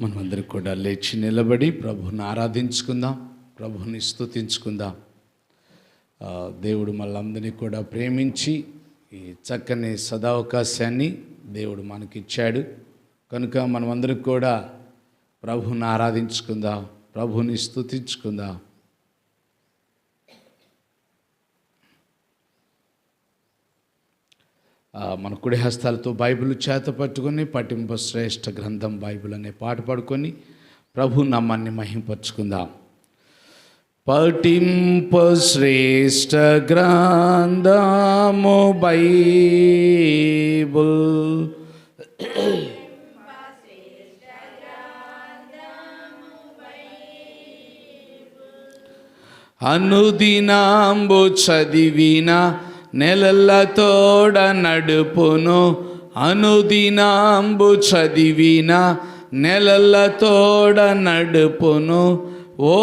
మనమందరం కూడా లేచి నిలబడి ప్రభుని ఆరాధించుకుందాం, ప్రభుని స్తుతించుకుందాం. దేవుడు మనందరినీ కూడా ప్రేమించి ఈ చక్కని సదావకాశాన్ని దేవుడు మనకిచ్చాడు కనుక మనమందరం కూడా ప్రభుని ఆరాధించుకుందాం, ప్రభుని స్తుతించుకుందాం. మన కుడి హస్తాలతో బైబిల్ చేత పట్టుకొని పఠింప శ్రేష్ఠ గ్రంథం బైబిల్ అనే పాట పాడుకొని ప్రభు నామాన్ని మహింపరచుకుందాం. పఠింప శ్రేష్ఠ గ్రంథము బైబిల్ అనుదినాంబు చదివిన నెలల తోడ నడుపును, అనుదినాంబు చదివిన నెలల తోడ నడుపును. ఓ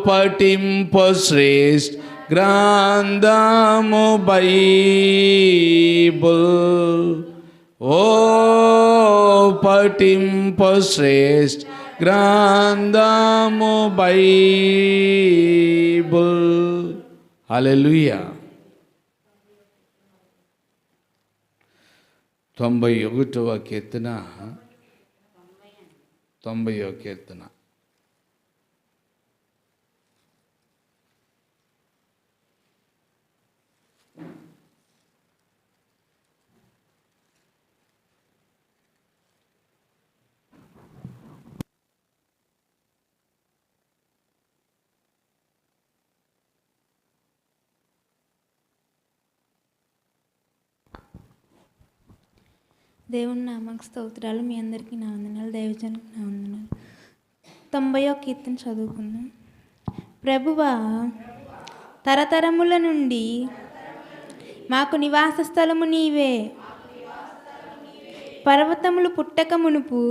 పఠింప శ్రేష్ఠ గ్రంథము బైబిల్, ఓ పఠింప శ్రేష్ఠ గ్రంథము బైబిల్. హల్లెలూయా. 91వ కీర్తన, 90వ కీర్తన. దేవుని నామకు స్తోత్రాలు. మీ అందరికీ నా వందనాలు, దైవజనునికి నా వందనాలు. 90వ కీర్తన చదువుకుందాం. ప్రభువా, తరతరముల నుండి మాకు నివాస స్థలము నీవే. పర్వతములు పుట్టక మునుపు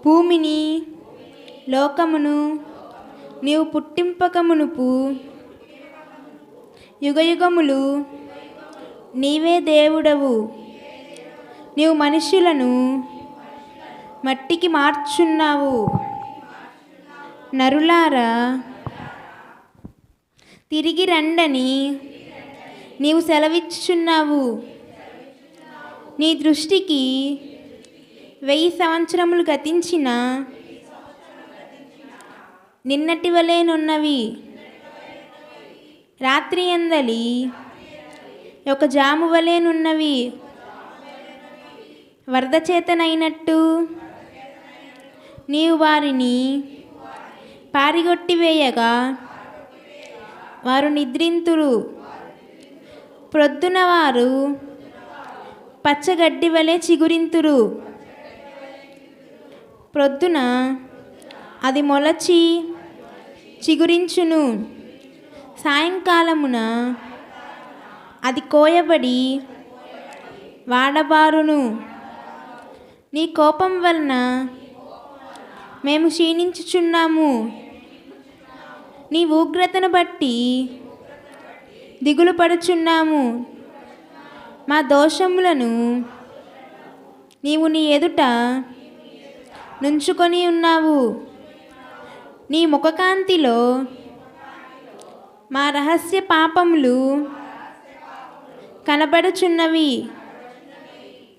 భూమిని లోకమును నీవు పుట్టింపక మునుపు యుగయుగములు నీవే దేవుడవు. నీవు మనుష్యులను మట్టికి మార్చున్నావు. నరులారా తిరిగి రండని నీవు సెలవిచ్చుచున్నావు. నీ దృష్టికి 1000 సంవత్సరములు గతించిన నిన్నటి వలెనున్నవి. రాత్రి ఎందలి ఒక జాము వలెనున్నవి. వరద చేతనైనట్టు నీవు వారిని పారిగొట్టివేయగా వారు నిద్రింతురు. ప్రొద్దున వారు పచ్చగడ్డి వలె చిగురింతురు. ప్రొద్దున అది మొలచి చిగురించును. సాయంకాలమున అది కోయబడి వాడబారును. నీ కోపం వలన మేము క్షీణించుచున్నాము. నీ ఉగ్రతను బట్టి దిగులు పడుచున్నాము. మా దోషములను నీవు నీ ఎదుట నుంచుకొని ఉన్నావు. నీ ముఖకాంతిలో మా రహస్య పాపములు కనబడుచున్నవి.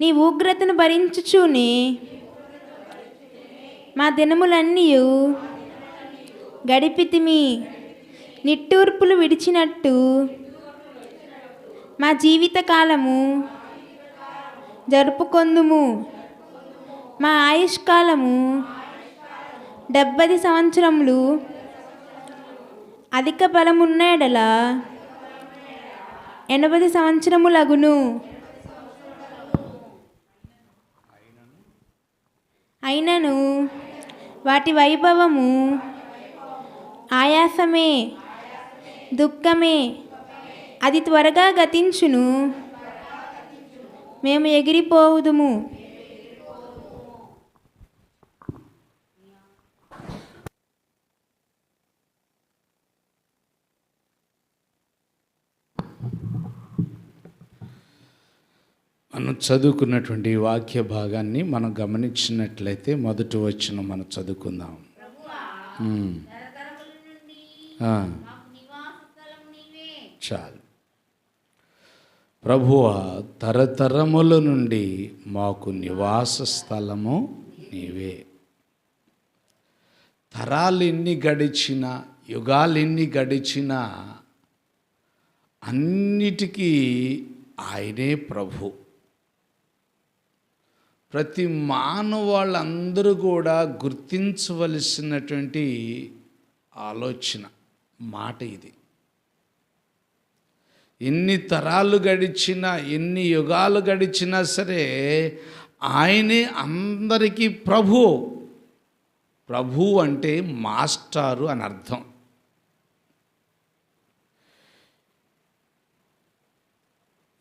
నీ ఉగ్రతను భరించుచూనే మా దినములన్నీ గడిపితిమి. నిట్టూర్పులు విడిచినట్టు మా జీవితకాలము జరుపుకొందుము. మా ఆయుష్కాలము 70 సంవత్సరములు. అధిక బలమున్న ఎడల 80 సంవత్సరములగును. అయినను వాటి వైభవము ఆయాసమే, దుఃఖమే. అది త్వరగా గతించును. మేము ఎగిరిపోవుదుము. మనం చదువుకున్నటువంటి ఈ వాక్య భాగాన్ని మనం గమనించినట్లయితే మొదటి వచనం మనం చదువుకుందాం. చాలు. ప్రభువా, తరతరముల నుండి మాకు నివాస స్థలము నీవే. తరాలు ఎన్ని గడిచినా, యుగాలు ఎన్ని గడిచినా అన్నిటికీ ఆయనే ప్రభు. ప్రతి మానవాళ్ళందరూ కూడా గుర్తించవలసినటువంటి ఆలోచన మాట ఇది. ఎన్ని తరాలు గడిచినా, ఎన్ని యుగాలు గడిచినా సరే ఆయనే అందరికీ ప్రభు. ప్రభు అంటే మాస్టారు అని అర్థం.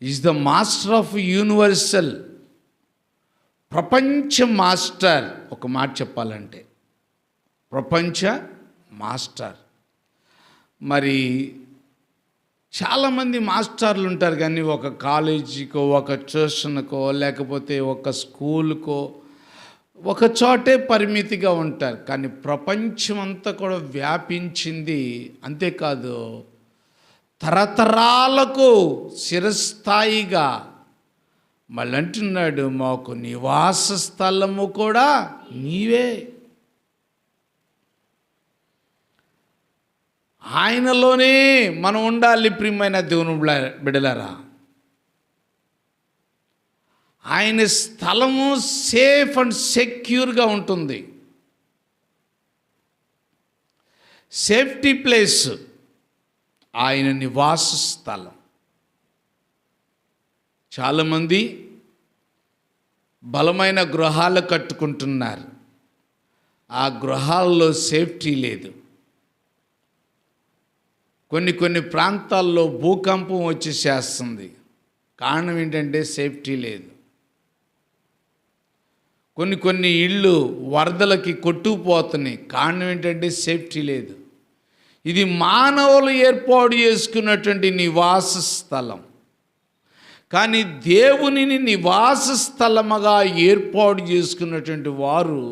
Is the master of universal. ప్రపంచ మాస్టర్. ఒక మాట చెప్పాలంటే ప్రపంచ మాస్టర్. మరి చాలామంది మాస్టర్లు ఉంటారు, కానీ ఒక కాలేజీకో, ఒక ట్యూషన్కో, లేకపోతే ఒక స్కూల్కో ఒక చోటే పరిమితిగా ఉంటారు. కానీ ప్రపంచం అంతా కూడా వ్యాపించింది. అంతేకాదు, తరతరాలకు చిరస్థాయిగా మళ్ళీ అంటున్నాడు, మాకు నివాస స్థలము కూడా నీవే. ఆయనలోనే మనం ఉండాలి. ప్రియమైన దేవుని బిడ్డలారా, ఆయన స్థలము సేఫ్ అండ్ సెక్యూర్గా ఉంటుంది. సేఫ్టీ ప్లేస్ ఆయన నివాస స్థలం. చాలామంది బలమైన గృహాలు కట్టుకుంటున్నారు. ఆ గృహాల్లో సేఫ్టీ లేదు. కొన్ని ప్రాంతాల్లో భూకంపం వచ్చేసేస్తుంది. కారణం ఏంటంటే సేఫ్టీ లేదు. కొన్ని ఇళ్ళు వరదలకి కొట్టుకుపోతున్నాయి. కారణం ఏంటంటే సేఫ్టీ లేదు. ఇది మానవులు ఏర్పాటు చేసుకున్నటువంటి నివాస స్థలం. కానీ దేవునిని నివాస స్థలముగా ఏర్పాటు చేసుకున్నటువంటి వారు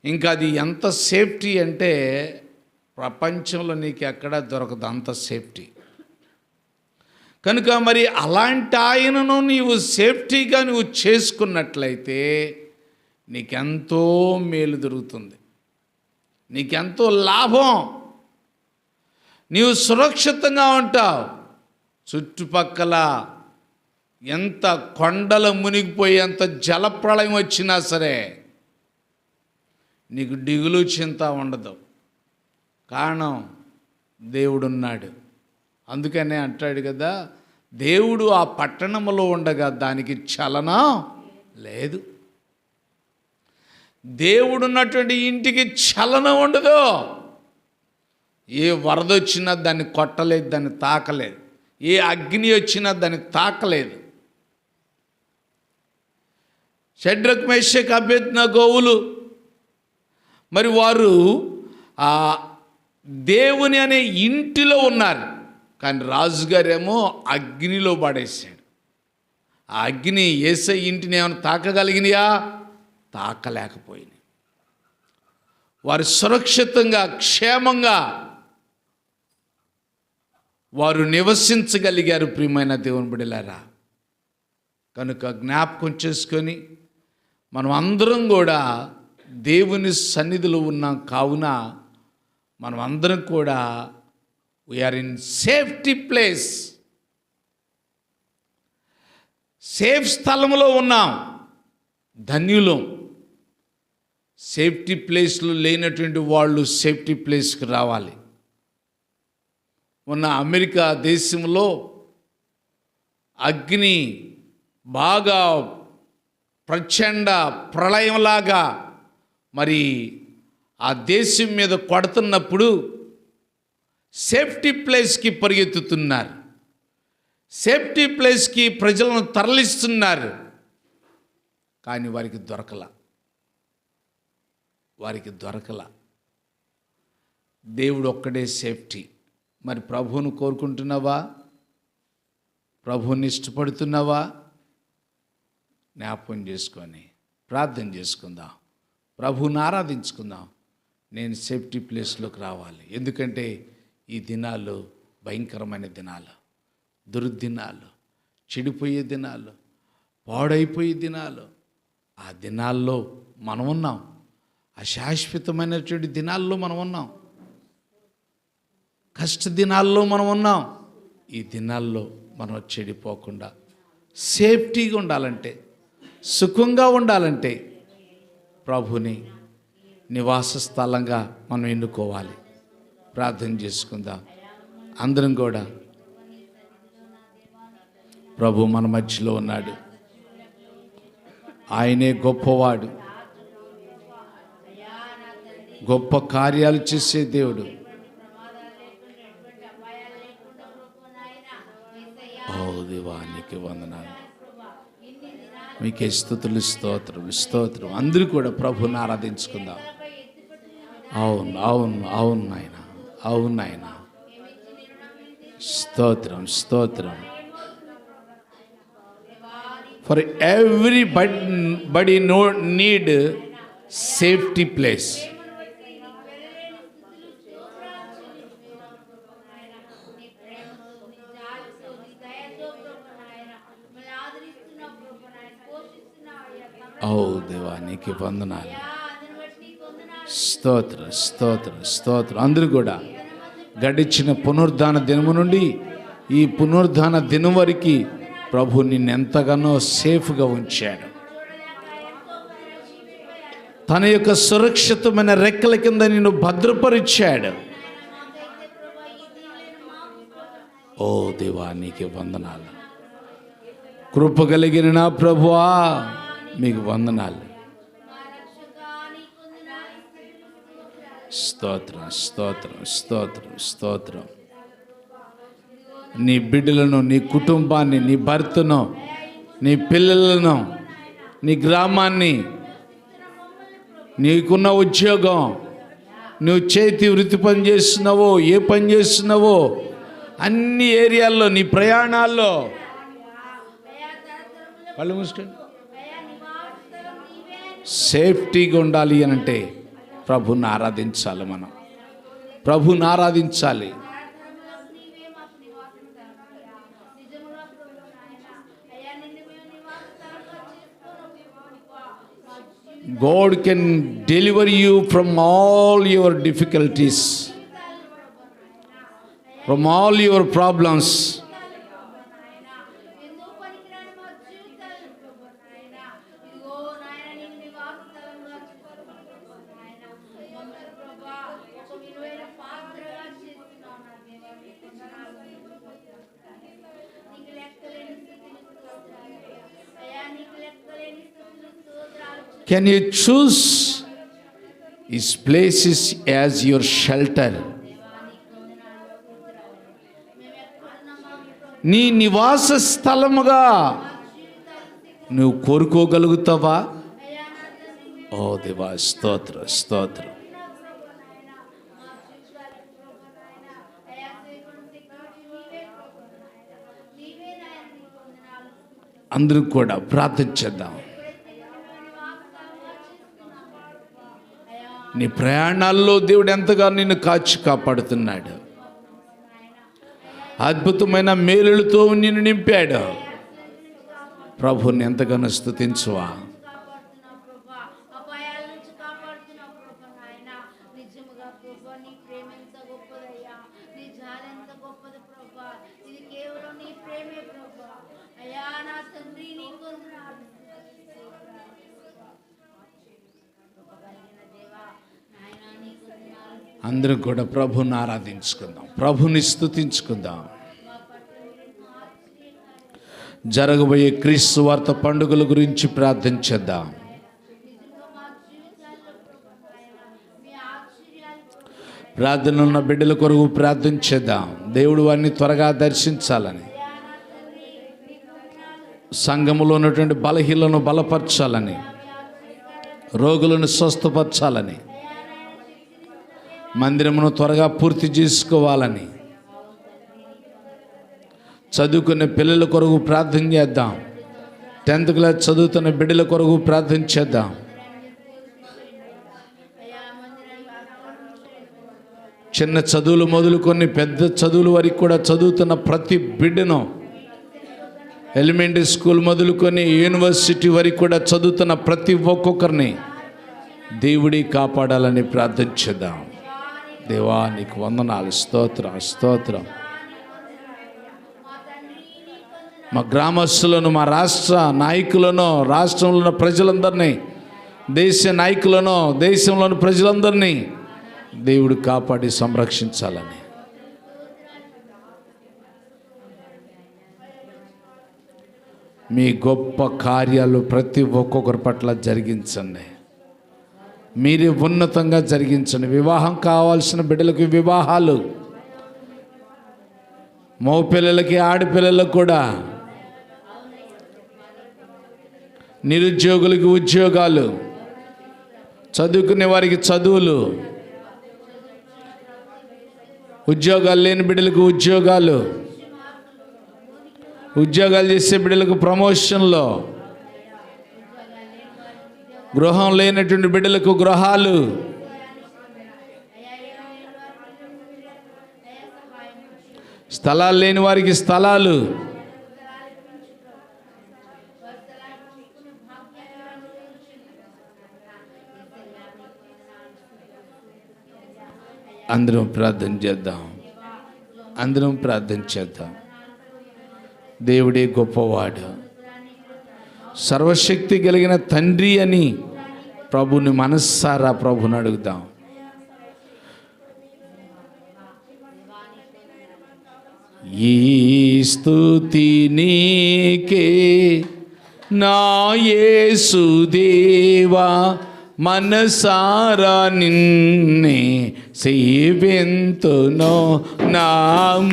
ఇంకా అది ఎంత సేఫ్టీ అంటే ప్రపంచంలో నీకు ఎక్కడా దొరకదు అంత సేఫ్టీ. కనుక మరి అలాంటి ఆయనను నీవు సేఫ్టీగా నువ్వు చేసుకున్నట్లయితే నీకెంతో మేలు దొరుకుతుంది, నీకెంతో లాభం. నీవు సురక్షితంగా ఉంటావు. చుట్టుపక్కల ఎంత కొండలు మునిగిపోయి ఎంత జలప్రళయం వచ్చినా సరే నీకు దిగులు చింత ఉండదు. కారణం దేవుడున్నాడు. అందుకనే అంటాడు కదా, దేవుడు ఆ పట్టణంలో ఉండగా దానికి చలనం లేదు. దేవుడున్నటువంటి ఇంటికి చలనం ఉండదు. ఏ వరద వచ్చినా దాన్ని కొట్టలేదు, దాన్ని తాకలేదు. ఏ అగ్ని వచ్చినా దాన్ని తాకలేదు. షడ్రక్ మేషక్ అబేద్నెగోవులు మరి వారు ఆ దేవుని అనే ఇంటిలో ఉన్నారు. కానీ రాజుగారేమో అగ్నిలో పడేశాడు. ఆ అగ్ని యేసయ్య ఇంటిని ఏమైనా తాకగలిగినాయా? తాకలేకపోయినాయి. వారు సురక్షితంగా క్షేమంగా వారు నివసించగలిగారు. ప్రియమైన దేవుని బిడ్డలారా, కనుక జ్ఞాపకం చేసుకొని మనం అందరం కూడా దేవుని సన్నిధిలో ఉన్నాం. కావున మనం అందరం కూడా we are in safety place. Safe స్థలంలో ఉన్నాం, ధన్యులం. సేఫ్టీ ప్లేస్లో లేనటువంటి వాళ్ళు సేఫ్టీ ప్లేస్కి రావాలి. మొన్న అమెరికా దేశంలో అగ్ని బాగా ప్రచండ ప్రళయంలాగా మరి ఆ దేశం మీద కొడుతున్నప్పుడు సేఫ్టీ ప్లేస్కి పరిగెత్తుతున్నారు. సేఫ్టీ ప్లేస్కి ప్రజలను తరలిస్తున్నారు. కానీ వారికి దొరకల. దేవుడు ఒక్కడే సేఫ్టీ. మరి ప్రభువును కోరుకుంటున్నావా? ప్రభువుని ఇష్టపడుతున్నావా? జ్ఞాపకం చేసుకొని ప్రార్థన చేసుకుందాం, ప్రభువుని ఆరాధించుకుందాం. నేను సేఫ్టీ ప్లేస్లోకి రావాలి. ఎందుకంటే ఈ దినాలు భయంకరమైన దినాలు, దుర్దినాలు, చెడిపోయే దినాలు, పాడైపోయే దినాలు. ఆ దినాల్లో మనం ఉన్నాం. అశాశ్వతమైనటువంటి దినాల్లో మనం ఉన్నాం. కష్ట దినాల్లో మనం ఉన్నాం. ఈ దినాల్లో మనం చెడిపోకుండా సేఫ్టీగా ఉండాలంటే, సుఖంగా ఉండాలంటే ప్రభుని నివాస స్థలంగా మనం ఎన్నుకోవాలి. ప్రార్థన చేసుకుందాం అందరం కూడా. ప్రభు మన మధ్యలో ఉన్నాడు. ఆయనే గొప్పవాడు, గొప్ప కార్యాలు చేసే దేవుడు. ఓ దేవా, నీకు వందనాలు, మీకే స్తుతులు, స్తోత్రం స్తోత్రం. అందరూ కూడా ప్రభుని ఆరాధించుకుందాం. అవును అవును అవును నాయన, అవును నాయన. స్తోత్రం స్తోత్రం. For everybody need safety place. ఓ దేవా, నీకు వందనాలు. స్తోత్ర స్తోత్ర స్తోత్రం. అందరూ కూడా గడిచిన పునరుద్ధాన దినము నుండి ఈ పునరుద్ధాన దినం వరకు ప్రభు నిన్నెంతగానో సేఫ్గా ఉంచాడు. తన యొక్క సురక్షితమైన రెక్కల కింద నిన్ను భద్రపరిచాడు. ఓ దేవా, నీకు వందనాలు. కృప కలిగిన నా ప్రభువా, మీకు వందనాలు. స్తోత్రం స్తోత్రం స్తోత్రం స్తోత్రం. నీ బిడ్డలను, నీ కుటుంబాన్ని, నీ భర్తను, నీ పిల్లలను, నీ గ్రామాన్ని, నీకున్న ఉద్యోగం, నువ్వు చేతి వృత్తి పని చేస్తున్నావో, ఏ పని చేస్తున్నావో, అన్ని ఏరియాల్లో, నీ ప్రయాణాల్లో కళ్ళు మూసుకోండి. సేఫ్టీగా ఉండాలి అనంటే ప్రభుని ఆరాధించాలి. మనం ప్రభుని ఆరాధించాలి. God can deliver you from all your difficulties, from all your problems. Can you choose His places as your shelter? నీ నివాస స్థలముగా నువ్వు కోరుకోగలుగుతావా? ఓ దేవా, స్తోత్ర స్తోత్రం. అందరూ కూడా ప్రార్థించేద్దాం. నీ ప్రయాణాల్లో దేవుడు ఎంతగా నిన్ను కాచి కాపాడుతున్నాడు. అద్భుతమైన మేలులతో నిన్ను నింపాడు. ప్రభుని ఎంతగానో స్తుతించువా. అందరం కూడా ప్రభుని ఆరాధించుకుందాం, ప్రభుని స్తుతించుకుందాం. జరగబోయే క్రీస్తు వార్త పండుగల గురించి ప్రార్థించేద్దాం. ప్రార్థన ఉన్న బిడ్డల కొరకు ప్రార్థించేద్దాం. దేవుడు వారిని త్వరగా దర్శించాలని, సంఘములో ఉన్నటువంటి బలహీనలను బలపరచాలని, రోగులను స్వస్థపరచాలని, మందిరమును త్వరగా పూర్తి చేసుకోవాలని, చదువుకునే పిల్లల కొరకు ప్రార్థన చేద్దాం. 10th క్లాస్ చదువుతున్న బిడ్డల కొరకు ప్రార్థన చేద్దాం. చిన్న చదువులు మొదలుకొని పెద్ద చదువుల వరకు కూడా చదువుతున్న ప్రతి బిడ్డను, ఎలిమెంటరీ స్కూల్ మొదలుకొని యూనివర్సిటీ వరకు కూడా చదువుతున్న ప్రతి ఒక్కొక్కరిని దేవుడి కాపాడాలని ప్రార్థన చేద్దాం. దేవా నీకు వందనాలు, స్తోత్రం స్తోత్రం. మా గ్రామస్తులను, మా రాష్ట్ర నాయకులను, రాష్ట్రంలో ఉన్న ప్రజలందరినీ, దేశ నాయకులను, దేశంలోని ప్రజలందరినీ దేవుడు కాపాడి సంరక్షించాలని. మీ గొప్ప కార్యాలు ప్రతి ఒక్కొక్కరి పట్ల జరిగించండి. మీరే ఉన్నతంగా జరిగించండి. వివాహం కావాల్సిన బిడ్డలకు వివాహాలు, మగపిల్లలకి ఆడపిల్లలకు కూడా, నిరుద్యోగులకి ఉద్యోగాలు, చదువుకునే వారికి చదువులు, ఉద్యోగాలు లేని బిడ్డలకు ఉద్యోగాలు, ఉద్యోగాలు చేసే బిడ్డలకు ప్రమోషన్లో, గృహం లేనటువంటి బిడ్డలకు గృహాలు, స్థలాలు లేని వారికి స్థలాలు, అందరం ప్రార్థన చేద్దాం. అందరం ప్రార్థన చేద్దాం. దేవుడే గొప్పవాడు, సర్వశక్తి కలిగిన తండ్రి అని ప్రభుని మనస్సారా ప్రభుని అడుగుదాం. ఈ స్తుతి నీకే నా యేసుదేవా, మనసారా నిన్నే సేవింతును, నా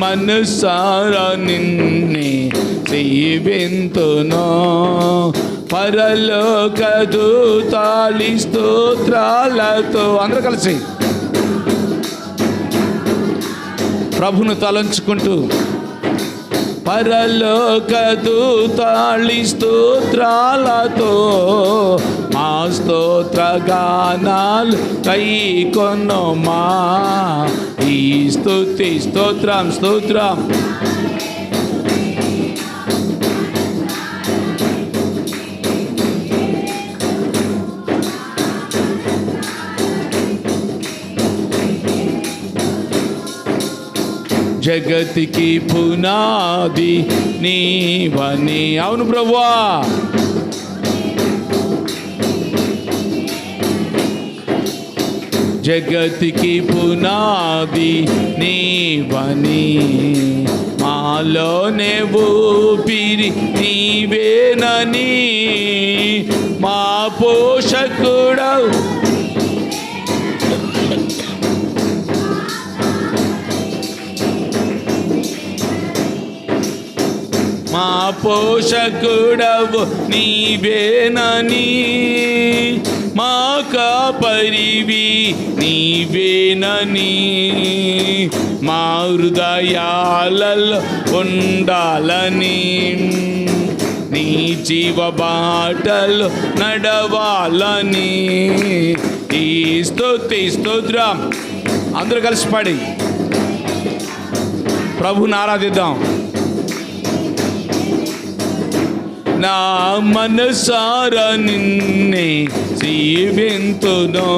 మనసారా నిన్నే సేవింతును. పరలోక దూతాలి స్తోత్రాలతో అందరూ కలిసి ప్రభును తలంచుకుంటూ, పరలోక దూతాళి స్తోత్రాలతో మా స్తోత్ర గానాలు కైకొన్నమా. ఈ స్తుతి స్తోత్రం స్తోత్రం. జగతికి పునాది నీవని. అవును ప్రభువా, జగతికి పునాది నీవని, మాలోనే ఊపిరి నీవేనని, మా పోషకుడవు మా పోషకుడవు నీవేనని, మా కాపరివి నీవేనని, మా హృదయాలలో ఉండాలని, నీ జీవ బాటలు నడవాలని. ఈ స్తుతి స్తోత్రం అందరూ కలిసి పాడి ప్రభుని ఆరాధిద్దాం. నా మనసారా నిన్నే సేవింతును,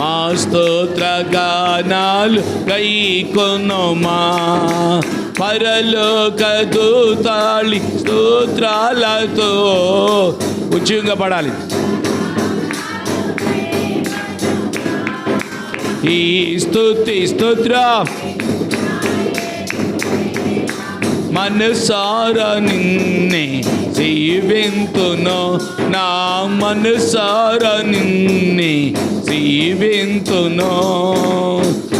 మా స్తోత్ర గానాలు కైకొన్నమా. పరలోక దూతాళి స్తోత్రాలతో ఉద్యోగంగా పడాలి. ఈ స్తుతి స్తోత్రం మనసారా నిన్నే సేవింతును, నా మనసారా నిన్నే సేవింతును.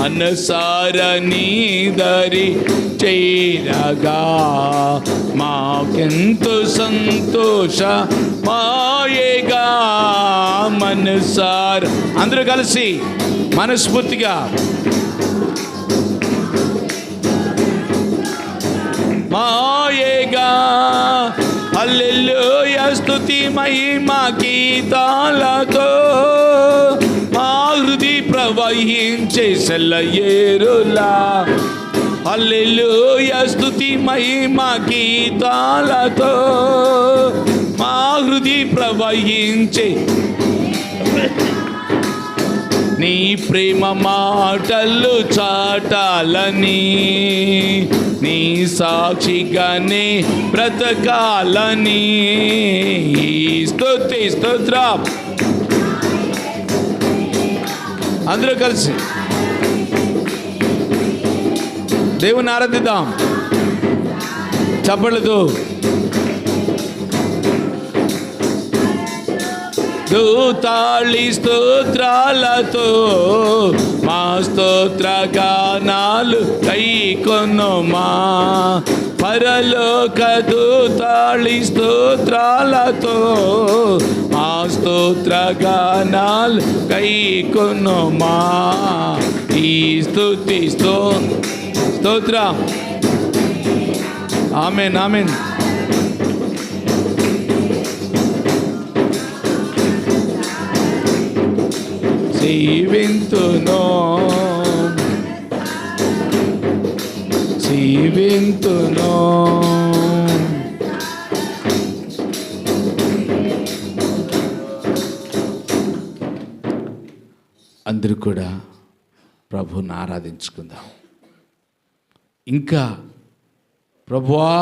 మనసారా నీ దరి చేరగా మాకెంతో సంతోష మాయేగా. మనసారా అందరూ కలిసి మనస్ఫూర్తిగా మాయేగా. హల్లెలూయా స్తుతి మహిమ గీతాలతో మా హృది ప్రవహించే సెలయేరులా. హల్లెలూయా స్తుతి మహిమ గీతాలతో మా హృది ప్రవహించే నీ ప్రేమ మాటలు చాటాలని, నీ సాక్షిగానే బ్రతకాలని. స్తుతి స్తోత్రం. అందరూ కలిసి దేవుని ఆరాధిద్దాం చప్పట్లతో. దూతాళి స్తోత్రాలతో మా స్తోత్ర గానాలు కైకొనుమా. పరలోక దూతాళి స్తోత్రాలతో మా స్తోత్ర గానాలు కైకొనుమా. ఈ స్తుతి స్తోత్రం. ఆమేన్ ఆమేన్. జీవింతును అందరూ కూడా ప్రభువుని ఆరాధించుకుందాం. ఇంకా ప్రభువా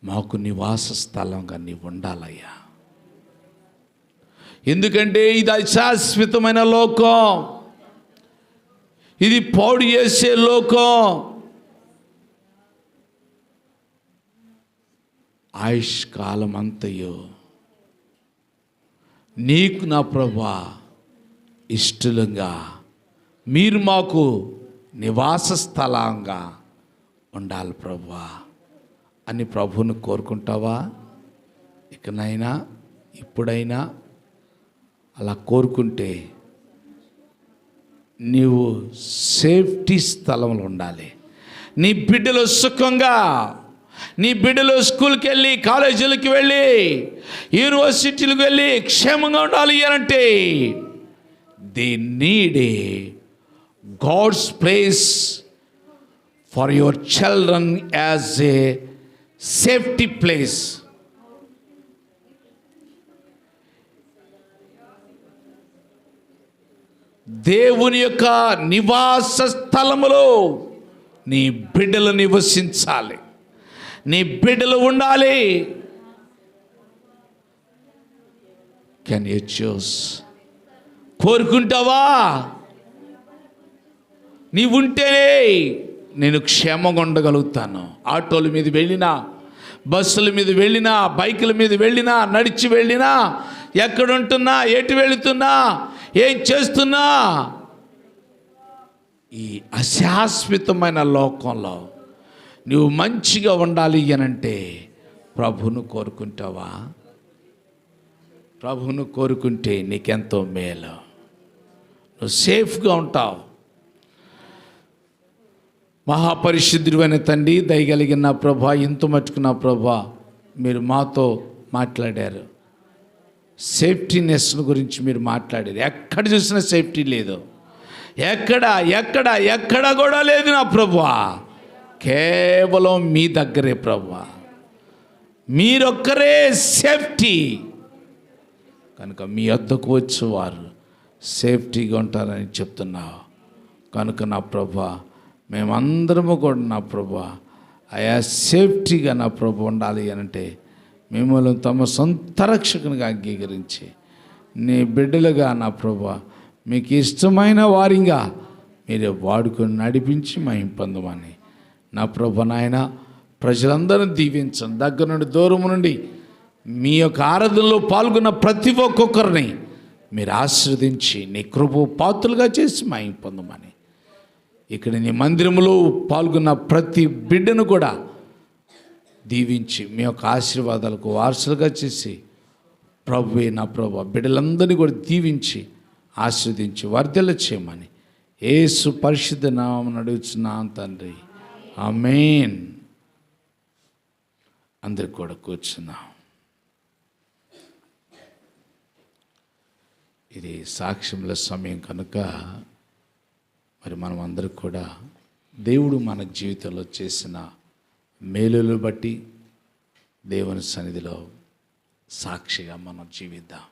మాకు నివాస స్థలంగా నీవు ఉండాలయ్యా. ఎందుకంటే ఇది అశాశ్వతమైన లోకం, ఇది పాడు చేసే లోకం. ఆయుష్ కాలం అంతయు నీకు నా ప్రభువా ఇష్టలుగా మీరు మాకు నివాస స్థలంగా ఉండాలి ప్రభువా అని ప్రభువును కోరుకుంటావా? ఇకనైనా ఇప్పుడైనా అలా కోరుకుంటే నీవు సేఫ్టీ స్థలంలో ఉండాలి. నీ బిడ్డలు సుఖంగా, నీ బిడ్డలు స్కూల్కి వెళ్ళి, కాలేజీలకు వెళ్ళి, యూనివర్సిటీలకు వెళ్ళి క్షేమంగా ఉండాలి అంటే they need a God's place for your children as a safety place. దేవుని యొక్క నివాస స్థలములో నీ బిడ్డలు నివసించాలి, నీ బిడ్డలు ఉండాలి. Can you choose? కోరుకుంటావా? నీవుంటేనే నేను క్షేమంగా ఉండగలుగుతాను. ఆటోల మీద వెళ్ళినా, బస్సుల మీద వెళ్ళినా, బైకుల మీద వెళ్ళినా, నడిచి వెళ్ళినా, ఎక్కడుంటున్నా, ఎటు వెళుతున్నా, ఏం చేస్తున్నా, ఈ అశాశ్వతమైన లోకంలో నువ్వు మంచిగా ఉండాలి అనంటే ప్రభువును కోరుకుంటావా? ప్రభువును కోరుకుంటే నీకెంతో మేలు, నువ్వు సేఫ్గా ఉంటావు. మహాపరిశుద్ధుడైన తండ్రి, దయగలిగిన నా ప్రభా, ఇంత మట్టుకు నా ప్రభా మీరు మాతో మాట్లాడారు. సేఫ్టీనెస్ గురించి మీరు మాట్లాడారు. ఎక్కడ చూసినా సేఫ్టీ లేదు, ఎక్కడ కూడా లేదు నా ప్రభువా. కేవలం మీ దగ్గరే ప్రభువా, మీరొక్కరే సేఫ్టీ. కనుక మీ వద్దకు వచ్చేవారు సేఫ్టీగా ఉంటారని చెప్తున్నావు. కనుక నా ప్రభువా, మేమందరము కూడా నా ప్రభువా ఆయా సేఫ్టీగా నా ప్రభు ఉండాలి అనంటే మిమ్మల్ని తమ సొంత రక్షకునిగా అంగీకరించి నీ బిడ్డలుగా నా ప్రభువా మీకు ఇష్టమైన వారిగా మీరే వాడుకొని నడిపించి మహిమ పొందమని నా ప్రభు నాయన ప్రజలందరూ దీవించండి. దగ్గర నుండి దూరం నుండి మీ యొక్క ఆరాధనలో పాల్గొన్న ప్రతి ఒక్కొక్కరిని మీరు ఆశీర్వదించి నీ కృప పాత్రలుగా చేసి మహిమ పొందమని, ఇక్కడ నీ మందిరంలో పాల్గొన్న ప్రతి బిడ్డను కూడా దీవించి మీ యొక్క ఆశీర్వాదాలకు వారసులుగా చేసి ప్రభువే నా ప్రభు బిడ్డలందరినీ కూడా దీవించి ఆశీర్వదించి వర్ధల చేయమని యేసు పరిశుద్ధ నామమున అడుగుచున్నాను తండ్రి. ఆమేన్. అందరికి కూడా కూర్చున్నాం. ఇది సాక్ష్యముల సమయం కనుక మరి మనం అందరికి కూడా దేవుడు మన జీవితంలో చేసిన మేలులను బట్టి దేవుని సన్నిధిలో సాక్షిగా మనం జీవిద్దాం.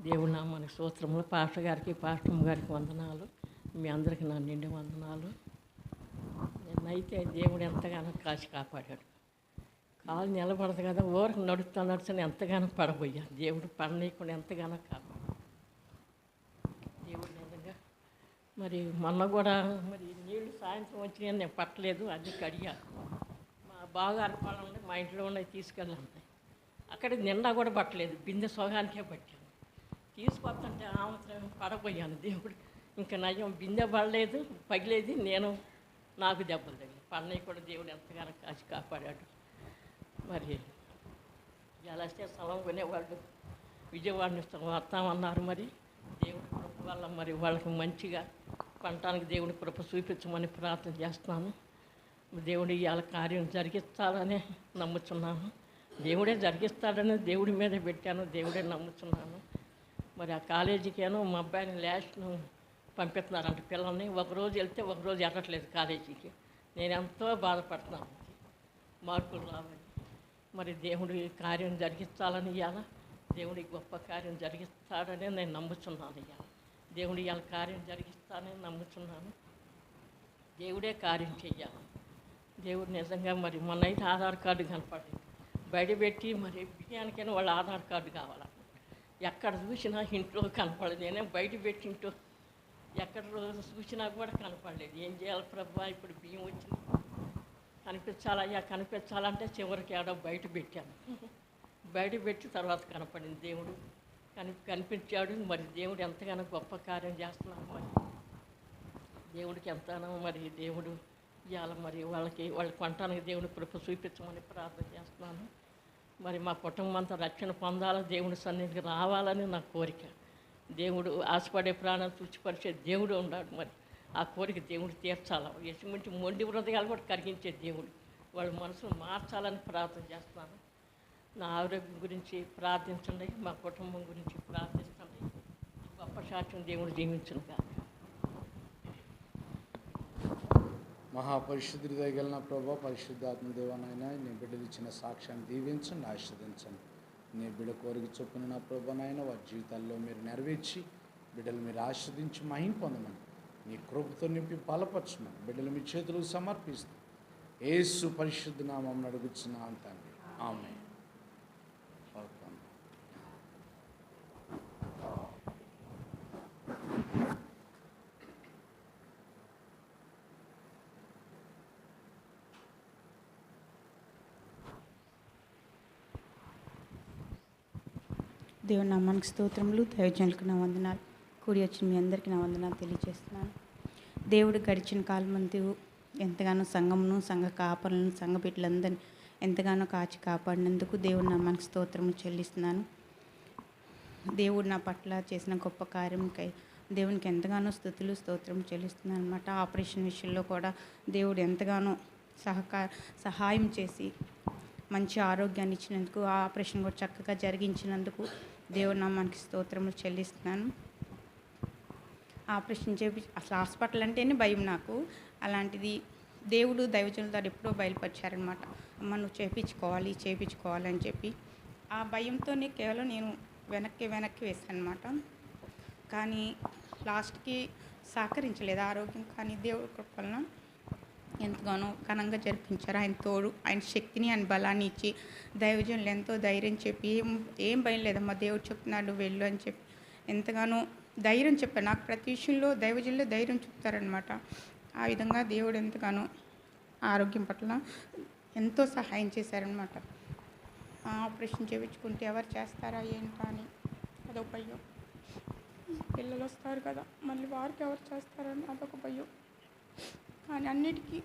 దేవుడు నామానికి స్తోత్రములు. పాస్టర్ గారికి, పాస్టమ్ గారికి వందనాలు. మీ అందరికీ నా నిండి వందనాలు. నిన్నైతే దేవుడు ఎంతగానో కాచి కాపాడాడు. కాలు నిలబడదు కదా, ఊరకు నడుస్తాను ఎంతగానో పడబోయా. దేవుడు పడనీయకుండా ఎంతగానో కాపాడు. దేవుడు నిజంగా మరి మొన్న కూడా మరి నీళ్లు సాయంత్రం వచ్చినాయని నేను పట్టలేదు, అది కడిగా. మా బావగారి పొలం ఉండి మా ఇంట్లో ఉన్నవి తీసుకెళ్ళాలి. అక్కడ నిండా కూడా పట్టలేదు, బిందె సోగానికే పట్టాను. తీసుకొస్తుంటే ఆమెత్రం పడపోయాను. దేవుడు ఇంకా నయం, బిందె పడలేదు, పగిలేదు, నాకు దెబ్బలు తగిలి పడినవి కూడా దేవుడు ఎంతగానో కాచి కాపాడాడు. మరి జలస్తే స్థలం కొనేవాళ్ళు విజయవాడ నుంచి వస్తామన్నారు. మరి దేవుడి కృప వల్ల మరి వాళ్ళకి మంచిగా పంటానికి దేవుడి కృప చూపించమని ప్రార్థన చేస్తున్నాను. దేవుడు ఇవాళ కార్యం జరిగిస్తాడని నమ్ముతున్నాను. దేవుడే జరిగిస్తాడని దేవుడి మీద పెట్టాను, దేవుడే నమ్ముతున్నాను. మరి ఆ కాలేజీకేనో మా అబ్బాయిని లాస్ట్ను పంపిస్తున్నారంట పిల్లల్ని. ఒకరోజు వెళ్తే ఒకరోజు వెళ్ళట్లేదు కాలేజీకి. నేను ఎంతో బాధపడుతున్నాను, మార్కులు రావాలి. మరి దేవుడి కార్యం జరిగిస్తాలని ఇవాళ దేవుడి గొప్ప కార్యం జరిగిస్తాడని నేను నమ్ముతున్నాను. ఇవాళ దేవుడు ఇవాళ కార్యం జరిగిస్తానని నమ్ముతున్నాను. దేవుడే కార్యం చెయ్యాలి. దేవుడు నిజంగా మరి మొన్నైతే ఆధార్ కార్డు కనపడింది, బయటపెట్టి మరి బియ్యానికైనా వాళ్ళ ఆధార్ కార్డు కావాలి. ఎక్కడ చూసినా ఇంట్లో కనపడలేదు. నేనే బయట పెట్టి ఇంట్లో ఎక్కడ చూసినా కూడా కనపడలేదు. ఏం చేయాలి ప్రభా, ఇప్పుడు బియ్యం వచ్చింది, కనిపించాలయ్యా, కనిపించాలంటే చివరికి ఆడ బయట పెట్టాను. బయట పెట్టి తర్వాత కనపడింది. దేవుడు కనిపించాడు. మరి దేవుడు ఎంతగానో గొప్ప కార్యం చేస్తున్నాను. మరి దేవుడికి ఎంతగానో మరి దేవుడు ఇవాళ మరి వాళ్ళ కొనటానికి దేవుడు కృప చూపించమని ప్రార్థన చేస్తున్నాను. మరి మా కుటుంబం అంతా రక్షణ పొందాలి, దేవుడి సన్నిధికి రావాలని నా కోరిక. దేవుడు ఆశపడే ప్రాణాలు తుడిచిపరిచే దేవుడు ఉన్నాడు. మరి ఆ కోరిక దేవుడు తీర్చాలి. ఎటువంటి మొండి హృదయాలు కూడా కరిగించే దేవుడు వాళ్ళ మనసును మార్చాలని ప్రార్థన చేస్తున్నాను. నా ఆరోగ్యం గురించి ప్రార్థించండి, మా కుటుంబం గురించి ప్రార్థించండి. గొప్ప సాక్ష్యం దేవుడు జీవించును కాదు. మహాపరిశుద్ధుడి దయగలన ప్రభా, పరిశుద్ధాత్మ దేవానైనా నీ బిడ్డలు ఇచ్చిన సాక్ష్యాన్ని దీవించండి, ఆశీర్వదించండి. నీ బిడ్డ కోరిక చొప్పున నా ప్రభానైనా వారి జీవితాల్లో మీరు నెరవేర్చి బిడ్డలు మీరు ఆశీర్వదించి మహిమ పొందమని, నీ కృపతో నింపి బలపరచమని బిడ్డలు మీ చేతులకు సమర్పిస్తూ యేసు పరిశుద్ధ నామమున అడుగుచున్నాను తండ్రి, ఆమేన్. దేవుని నామానికి స్తోత్రములు. దైవజనులకు నా వందనాలు. కూడి వచ్చిన మీ అందరికీ నా వందనాలు తెలియజేస్తున్నాను. దేవుడు గడిచిన కాలం అంతా ఎంతగానో సంఘమును, సంఘ కాపరులను, సంఘ బిడ్డలందరినీ ఎంతగానో కాచి కాపాడినందుకు దేవుని నామానికి స్తోత్రములు చెల్లిస్తున్నాను. దేవుడు నా పట్ల చేసిన గొప్ప కార్యంకై దేవునికి ఎంతగానో స్తుతులు స్తోత్రం చెల్లిస్తున్నాను అనమాట. ఆపరేషన్ విషయంలో కూడా దేవుడు ఎంతగానో సహాయం చేసి మంచి ఆరోగ్యాన్ని ఇచ్చినందుకు, ఆ ఆపరేషన్ కూడా చక్కగా జరిగించినందుకు దేవుడి నామానికి స్తోత్రములు చెల్లిస్తున్నాను. ఆపరేషన్ అసలు హాస్పిటల్ అంటేనే భయం నాకు. అలాంటిది దేవుడు దైవజనుల ద్వారా ఎప్పుడో బయలుపరిచారనమాట. అమ్మ నువ్వు చేయించుకోవాలి అని చెప్పి. ఆ భయంతోనే కేవలం నేను వెనక్కి వేసాను అనమాట. కానీ లాస్ట్కి సహకరించలేదు ఆరోగ్యం. కానీ దేవుడి కృప వలన ఎంతగానో ఘనంగా జరిపించారు. ఆయన తోడు, ఆయన శక్తిని, ఆయన బలాన్ని ఇచ్చి దైవజనులు ఎంతో ధైర్యం చెప్పి ఏం భయం లేదమ్మా, దేవుడు చెప్తున్నాడు వెళ్ళు అని చెప్పి ఎంతగానో ధైర్యం చెప్పారు. నాకు ప్రతి విషయంలో దైవజనులు ధైర్యం చెప్తారనమాట. ఆ విధంగా దేవుడు ఎంతగానో ఆరోగ్యం పట్ల ఎంతో సహాయం చేశారనమాట. ఆపరేషన్ చేయించుకుంటే ఎవరు చేస్తారా ఏంటా అని అదొక భయం. పిల్లలు వస్తారు కదా, మళ్ళీ వారికి ఎవరు చేస్తారని అదొక భయం. కానీ అన్నిటికీ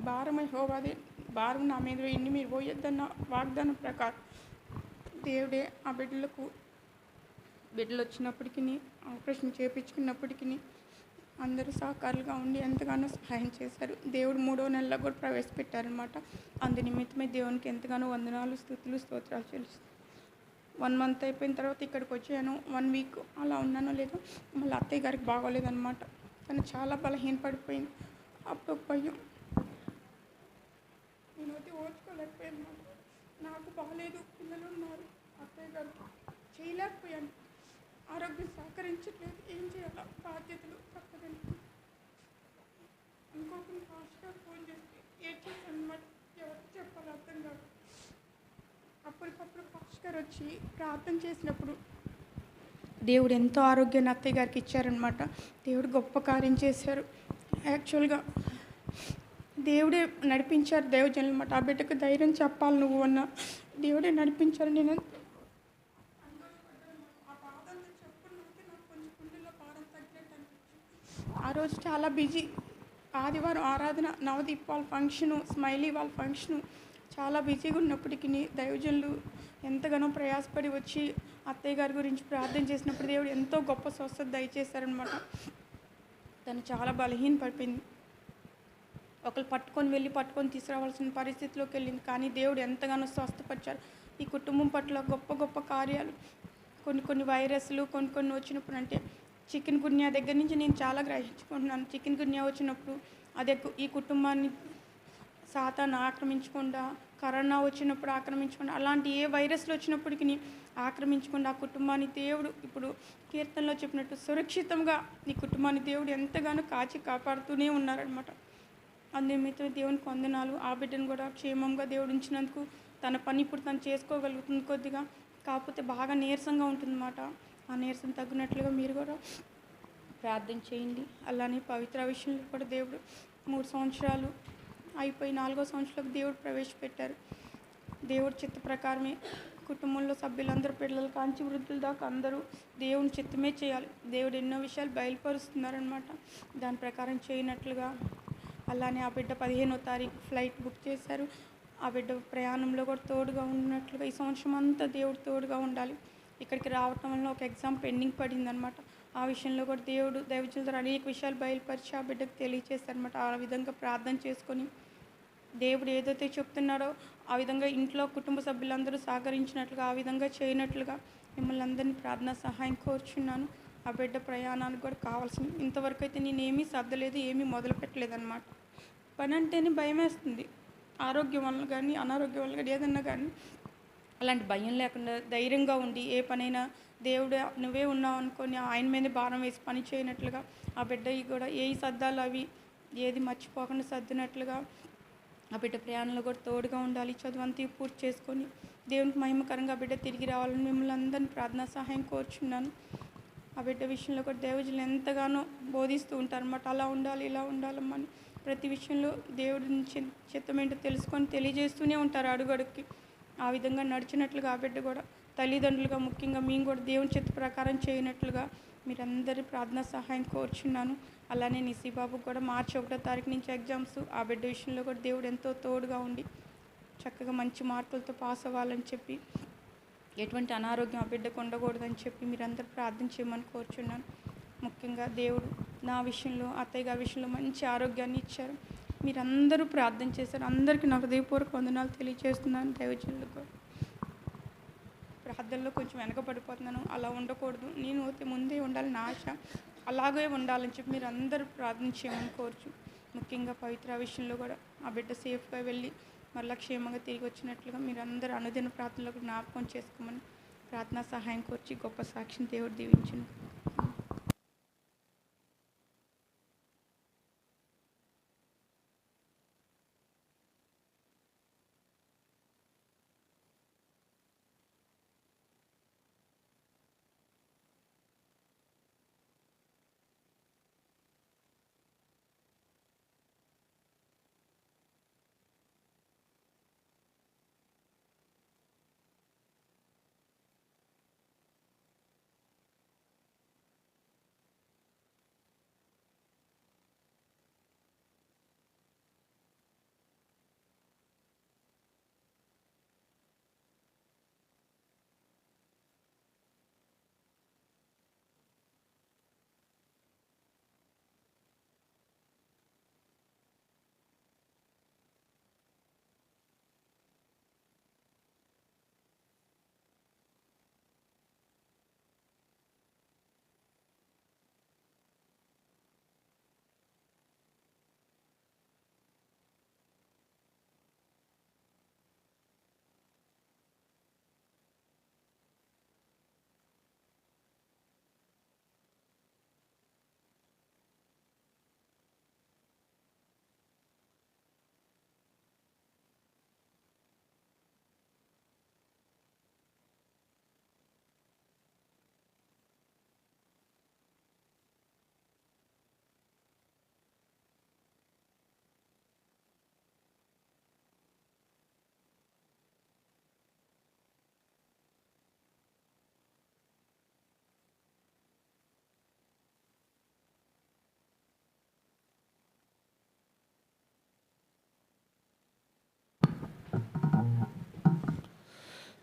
భారం యెహోవాదే, భారం నా మీద వేయండి, మీరు పోయొద్దన్న వాగ్దానం ప్రకారం దేవుడే ఆ బిడ్డలు వచ్చినప్పటికీ, ఆపరేషన్ చేయించుకున్నప్పటికీ అందరూ సహకారులుగా ఉండి ఎంతగానో సహాయం చేశారు. దేవుడు 3వ నెలలో కూడా ప్రవేశపెట్టారనమాట. అందు నిమిత్తమే దేవునికి ఎంతగానో వందనాలు, స్తుతులు, స్తోత్రాలు చెల్లిస్తాను. 1 మంత్ అయిపోయిన తర్వాత ఇక్కడికి వచ్చాను. 1 వీక్ అలా ఉన్నానో లేదో మళ్ళీ అత్తయ్య గారికి బాగోలేదన్నమాట. తను చాలా బలహీనపడిపోయింది. అప్పుడు ఒక భయం, నేనైతే ఓర్చుకోలేకపోయాను. నాకు బాగాలేదు, పిల్లలు ఉన్నారు, అత్తయ్య గారికి చేయలేకపోయాను. ఆరోగ్యం సహకరించట్లేదు, ఏం చేయాలో బాధ్యతలు తప్పదని ఇంకొకరిని ఫాస్ట్గా ఫోన్ చేసి ఏడ్చేసాను అనమాట. ఎవరికి చెప్పాలో అర్థం కాదు. అప్పటికప్పుడు ఫాస్ట్ గారు వచ్చి ప్రార్థన చేసినప్పుడు దేవుడు ఎంతో ఆరోగ్యాన్ని అత్తయ్య గారికి ఇచ్చారనమాట. దేవుడు గొప్ప కార్యం చేశారు. యాక్చువల్గా దేవుడే నడిపించారు దైవజనులు అనమాట. ఆ బిడ్డకు ధైర్యం చెప్పాలి నువ్వు అన్న దేవుడే నడిపించారు. నేను ఆ రోజు చాలా బిజీ. ఆదివారం ఆరాధన, నవదీప్ వాళ్ళ ఫంక్షను, స్మైలీ వాళ్ళ ఫంక్షను, చాలా బిజీగా ఉన్నప్పటికీ దైవజనులు ఎంతగానో ప్రయాసపడి వచ్చి అత్తయ్య గారి గురించి ప్రార్థన చేసినప్పుడు దేవుడు ఎంతో గొప్ప స్వస్థత దయచేశారనమాట. తను చాలా బలహీన పడిపోయింది. ఒకరు పట్టుకొని తీసుకురావాల్సిన పరిస్థితిలోకి వెళ్ళింది. కానీ దేవుడు ఎంతగానో స్వస్థపరిచారు. ఈ కుటుంబం పట్ల గొప్ప గొప్ప కార్యాలు, కొన్ని వైరస్లు కొన్ని వచ్చినప్పుడు, అంటే చికెన్ గున్యా దగ్గర నుంచి నేను చాలా గ్రహించుకుంటున్నాను. చికెన్ గున్యా వచ్చినప్పుడు అదే ఈ కుటుంబాన్ని సాతాను ఆక్రమించకుండా, కరోనా వచ్చినప్పుడు ఆక్రమించకుండా, అలాంటి ఏ వైరస్లు వచ్చినప్పటికీ ఆక్రమించకుండా ఆ కుటుంబాన్ని దేవుడు ఇప్పుడు కీర్తనలో చెప్పినట్టు సురక్షితంగా ఈ కుటుంబాన్ని దేవుడు ఎంతగానో కాపాడుతూనే ఉన్నారనమాట. అందునిమిత్తం దేవునికి వందనాలు. ఆ బిడ్డను కూడా క్షేమంగా దేవుడు ఉంచినందుకు తన పని ఇప్పుడు తను చేసుకోగలుగుతుంది కొద్దిగా. కాకపోతే బాగా నీరసంగా ఉంటుందన్నమాట. ఆ నీరసం తగ్గినట్లుగా మీరు కూడా ప్రార్థన చేయండి. అలానే పవిత్ర విషయంలో కూడా దేవుడు 3 సంవత్సరాలు అయిపోయి 4వ సంవత్సరంలోకి దేవుడు ప్రవేశపెట్టారు. దేవుడి చిత్త ప్రకారమే కుటుంబంలో సభ్యులందరూ, పిల్లల కాంచి వృద్ధుల దాకా అందరూ దేవుని చిత్తమే చేయాలి. దేవుడు ఎన్నో విషయాలు బయలుపరుస్తున్నారనమాట. దాని ప్రకారం చేయనట్లుగా. అలానే ఆ బిడ్డ 15వ తారీఖు ఫ్లైట్ బుక్ చేశారు. ఆ బిడ్డ ప్రయాణంలో కూడా తోడుగా ఉన్నట్లుగా ఈ సంవత్సరం అంతా దేవుడు తోడుగా ఉండాలి. ఇక్కడికి రావటం వల్ల ఒక ఎగ్జామ్ పెండింగ్ పడిందనమాట. ఆ విషయంలో కూడా దేవుడు దైవజనుల ద్వారా అనేక విషయాలు బయలుపరిచి ఆ బిడ్డకు తెలియచేశారనమాట. ఆ విధంగా ప్రార్థన చేసుకొని దేవుడు ఏదైతే చెప్తున్నాడో ఆ విధంగా ఇంట్లో కుటుంబ సభ్యులందరూ సహకరించినట్లుగా, ఆ విధంగా చేయనట్లుగా మిమ్మల్ని అందరినీ ప్రార్థన సహాయం కోరుచున్నాను. ఆ బిడ్డ ప్రయాణానికి కూడా కావాల్సింది. ఇంతవరకు అయితే నేనేమీ సర్దలేదు, ఏమీ మొదలు పెట్టలేదన్నమాట. పని అంటేనే భయం వేస్తుంది. ఆరోగ్యం వల్ల కానీ, అనారోగ్యం వల్ల కానీ, ఏదన్నా కానీ అలాంటి భయం లేకుండా ధైర్యంగా ఉండి ఏ పనైనా దేవుడు నువ్వే ఉన్నావు అనుకొని ఆయన మీద భారం వేసి పని చేయనట్లుగా, ఆ బిడ్డ కూడా ఏ సర్దాలు అవి ఏది మర్చిపోకుండా సర్దినట్లుగా ఆ బిడ్డ ప్రయాణంలో కూడా తోడుగా ఉండాలి. చదువంతా పూర్తి చేసుకొని దేవునికి మహిమకరంగా ఆ బిడ్డ తిరిగి రావాలని మిమ్మల్ని అందరినీ ప్రార్థనా సహాయం కోరుచున్నాను. ఆ బిడ్డ విషయంలో కూడా దైవజనులు ఎంతగానో బోధిస్తూ ఉంటారన్నమాట. అలా ఉండాలి, ఇలా ఉండాలమ్మని ప్రతి విషయంలో దేవుడి నుంచి చిత్తమేంటో తెలుసుకొని తెలియజేస్తూనే ఉంటారు అడుగడుక్కి. ఆ విధంగా నడిచినట్లుగా ఆ బిడ్డ కూడా తల్లిదండ్రులుగా ముఖ్యంగా మేము కూడా దేవుని చిత్త ప్రకారం చేయనట్లుగా మీరందరి ప్రార్థనా సహాయం కోరుచున్నాను. అలానే నిసిబాబుకు కూడా మార్చి 1వ తారీఖు నుంచి ఎగ్జామ్స్. ఆ బిడ్డ విషయంలో కూడా దేవుడు ఎంతో తోడుగా ఉండి చక్కగా మంచి మార్కులతో పాస్ అవ్వాలని చెప్పి, ఎటువంటి అనారోగ్యం ఆ బిడ్డకు ఉండకూడదని చెప్పి మీరందరూ ప్రార్థన చేయమని కోరుచున్నాను. ముఖ్యంగా దేవుడు నా విషయంలో, అత్తయ్య గారి విషయంలో మంచి ఆరోగ్యాన్ని ఇచ్చారు. మీరందరూ ప్రార్థన చేశారు. అందరికీ నాకు హృదయపూర్వక వందనాలు తెలియజేస్తున్నాను. దైవజనులకు ప్రార్థనలో కొంచెం వెనకబడిపోతున్నాను. అలా ఉండకూడదు, నేను ముందే ఉండాలని ఆశ, అలాగే ఉండాలని చెప్పి మీరు అందరూ ప్రార్థన చేయమని కోరుచు. ముఖ్యంగా పవిత్ర విషయంలో కూడా ఆ బిడ్డ సేఫ్గా వెళ్ళి మరలా క్షేమంగా తిరిగి వచ్చినట్లుగా మీరు అందరూ అనుదిన ప్రార్థనలకు జ్ఞాపకం చేసుకోమని ప్రార్థనా సహాయం కోర్చి గొప్ప సాక్షిని దేవుడు దీవించును.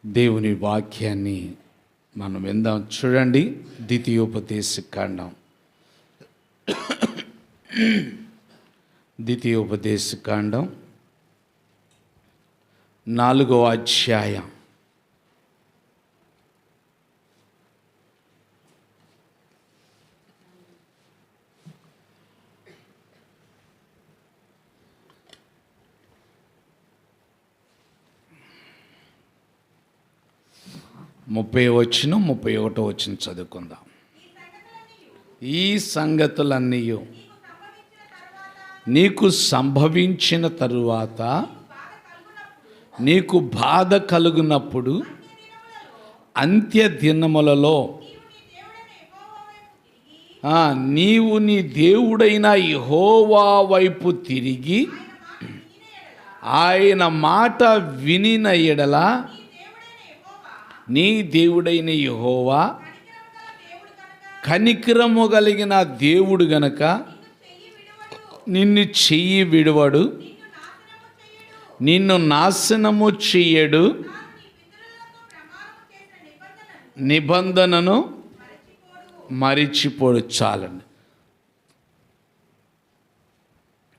దేవుని వాక్యాన్ని మనం విందాం. చూడండి, ద్వితీయోపదేశకాండం 4వ అధ్యాయం 30 వచనం చదువుకుందాం. ఈ సంగతులన్నీ నీకు సంభవించిన తరువాత నీకు బాధ కలుగునప్పుడు అంత్య దినములలో నీవు నీ దేవుడైన యెహోవా వైపు తిరిగి ఆయన మాట వినిన ఎడల నీ దేవుడైన యెహోవా కనికరము కలిగిన దేవుడు గనక నిన్ను చెయ్యి విడువడు, నిన్ను నాశనము చెయ్యడు, నిబంధనను మరిచిపోడు. చాలండి.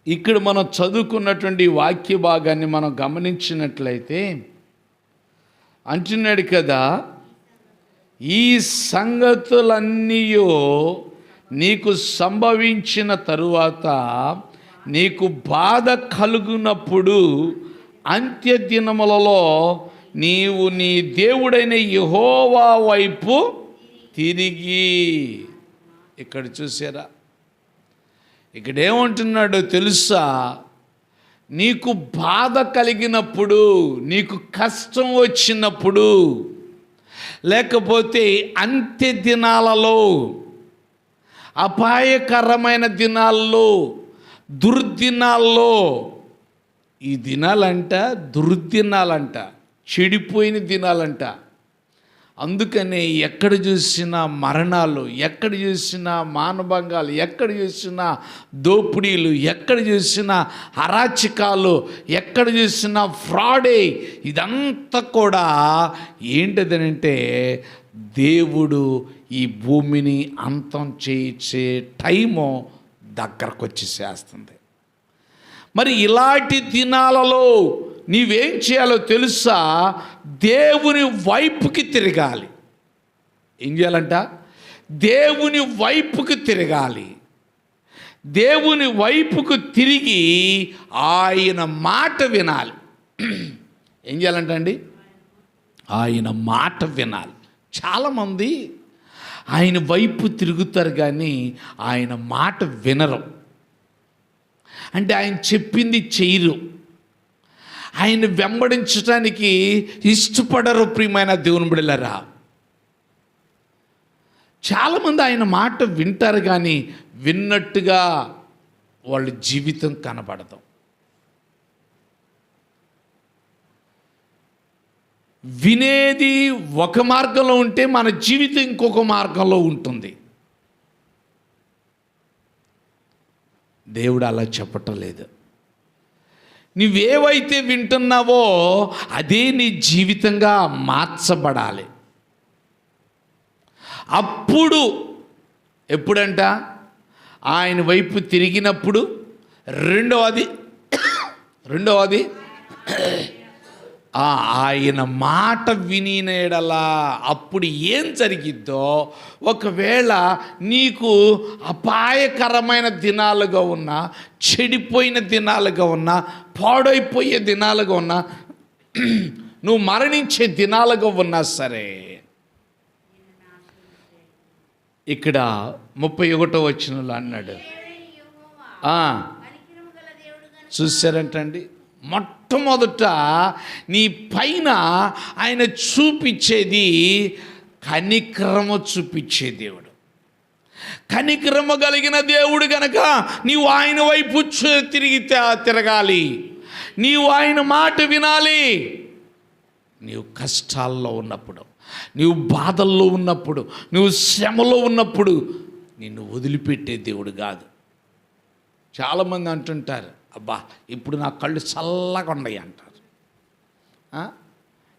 ఇక్కడ మనం చదువుకున్నటువంటి వాక్య భాగాన్ని మనం గమనించినట్లయితే అంటున్నాడు కదా, ఈ సంగతులన్నీ నీకు సంభవించిన తరువాత నీకు బాధ కలుగునప్పుడు అంత్య దినములలో నీవు నీ దేవుడైన యెహోవా వైపు తిరిగి. ఇక్కడ చూసారా, ఇక్కడ ఏమంటున్నాడో తెలుసా? నీకు బాధ కలిగినప్పుడు, నీకు కష్టం వచ్చినప్పుడు, లేకపోతే అంత్య దినాలలో, అపాయకరమైన దినాల్లో, దుర్దినాల్లో, ఈ దినాలంట దుర్దినాలంట, చెడిపోయిన దినాలంట. అందుకనే ఎక్కడ చూసినా మరణాలు, ఎక్కడ చూసినా మానభంగాలు, ఎక్కడ చూసినా దోపిడీలు, ఎక్కడ చూసినా అరాచకాలు, ఎక్కడ చూసినా ఫ్రాడే. ఇదంతా కూడా ఏంటిదనంటే దేవుడు ఈ భూమిని అంతం చేసే టైము దగ్గరకు వచ్చేసేస్తుంది. మరి ఇలాంటి దినాలలో నీవేం చేయాలో తెలుసా? దేవుని వైపుకి తిరగాలి. ఏం చేయాలంట? దేవుని వైపుకి తిరగాలి. దేవుని వైపుకు తిరిగి ఆయన మాట వినాలి. ఏం చేయాలంట అండి? ఆయన మాట వినాలి. చాలామంది ఆయన వైపు తిరుగుతారు కానీ ఆయన మాట వినరు. అంటే ఆయన చెప్పింది చెయ్యరు, ఆయన వెంబడించడానికి ఇష్టపడరు. ప్రియమైన దేవుని బిడ్డలారా, చాలామంది ఆయన మాట వింటారు కానీ విన్నట్టుగా వాళ్ళ జీవితం కనబడదు. వినేది ఒక మార్గంలో ఉంటే మన జీవితం ఇంకొక మార్గంలో ఉంటుంది. దేవుడు అలా చెప్పటం లేదు. నువ్వేవైతే వింటున్నావో అదే నీ జీవితంగా మార్చబడాలి. అప్పుడు ఎప్పుడంట? ఆయన వైపు తిరిగినప్పుడు. రెండవది ఆయన మాట వినినేడలా అప్పుడు ఏం జరిగిద్దో, ఒకవేళ నీకు అపాయకరమైన దినాలుగా ఉన్నా, చెడిపోయిన దినాలుగా ఉన్నా, పాడైపోయే దినాలుగా ఉన్నా, నువ్వు మరణించే దినాలుగా ఉన్నా సరే, ఇక్కడ 31వ వచనంలో అన్నాడు. చూశారంటండి, మొట్టమొదట నీ పైన ఆయన చూపించేది కనికరము చూపించే దేవుడు. కనికరము కలిగిన దేవుడు గనక నీవు ఆయన వైపు తిరగాలి. నీవు ఆయన మాట వినాలి. నీవు కష్టాల్లో ఉన్నప్పుడు, నీవు బాధల్లో ఉన్నప్పుడు, నువ్వు శ్రమలో ఉన్నప్పుడు నిన్ను వదిలిపెట్టే దేవుడు కాదు. చాలామంది అంటుంటారు, అబ్బా ఇప్పుడు నా కళ్ళు చల్లగా ఉన్నాయి అంటారు.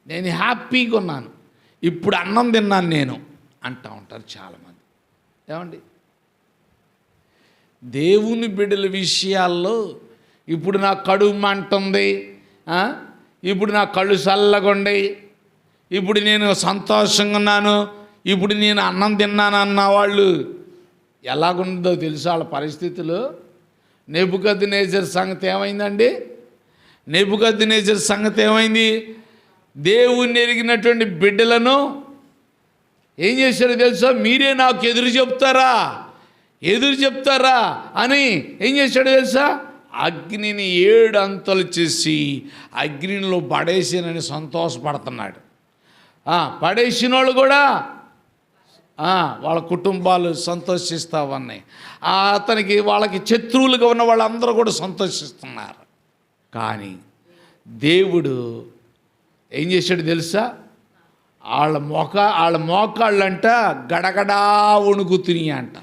నేను హ్యాపీగా ఉన్నాను, ఇప్పుడు అన్నం తిన్నాను నేను అంటూ ఉంటారు చాలామంది. ఏమండి, దేవుని బిడ్డల విషయాల్లో ఇప్పుడు నా కడుపు మంటుంది, ఇప్పుడు నా కళ్ళు చల్లగొండి, ఇప్పుడు నేను సంతోషంగా ఉన్నాను, ఇప్పుడు నేను అన్నం తిన్నాను అన్న వాళ్ళు ఎలాగుందో తెలుసు వాళ్ళ పరిస్థితులు. నెబుకద్నెజరు సంగతి ఏమైందండి? నెబుకద్నెజరు సంగతి ఏమైంది? దేవుణ్ణి ఎరిగినటువంటి బిడ్డలను ఏం చేశారో తెలుసా? మీరే నాకు ఎదురు చెప్తారా అని ఏం చేశాడో తెలుసా? అగ్నిని 7 అంతలు చేసి అగ్నిలో పడేసినని సంతోషపడుతున్నాడు. పడేసిన వాళ్ళు కూడా వాళ్ళ కుటుంబాలు సంతోషిస్తూ ఉన్నాయి. అతనికి వాళ్ళకి శత్రువులుగా ఉన్న వాళ్ళందరూ కూడా సంతోషిస్తున్నారు. కానీ దేవుడు ఏం చేశాడు తెలుసా? వాళ్ళ మోకాళ్ళంట గడగడా వణుకుతున్నాయి అంట.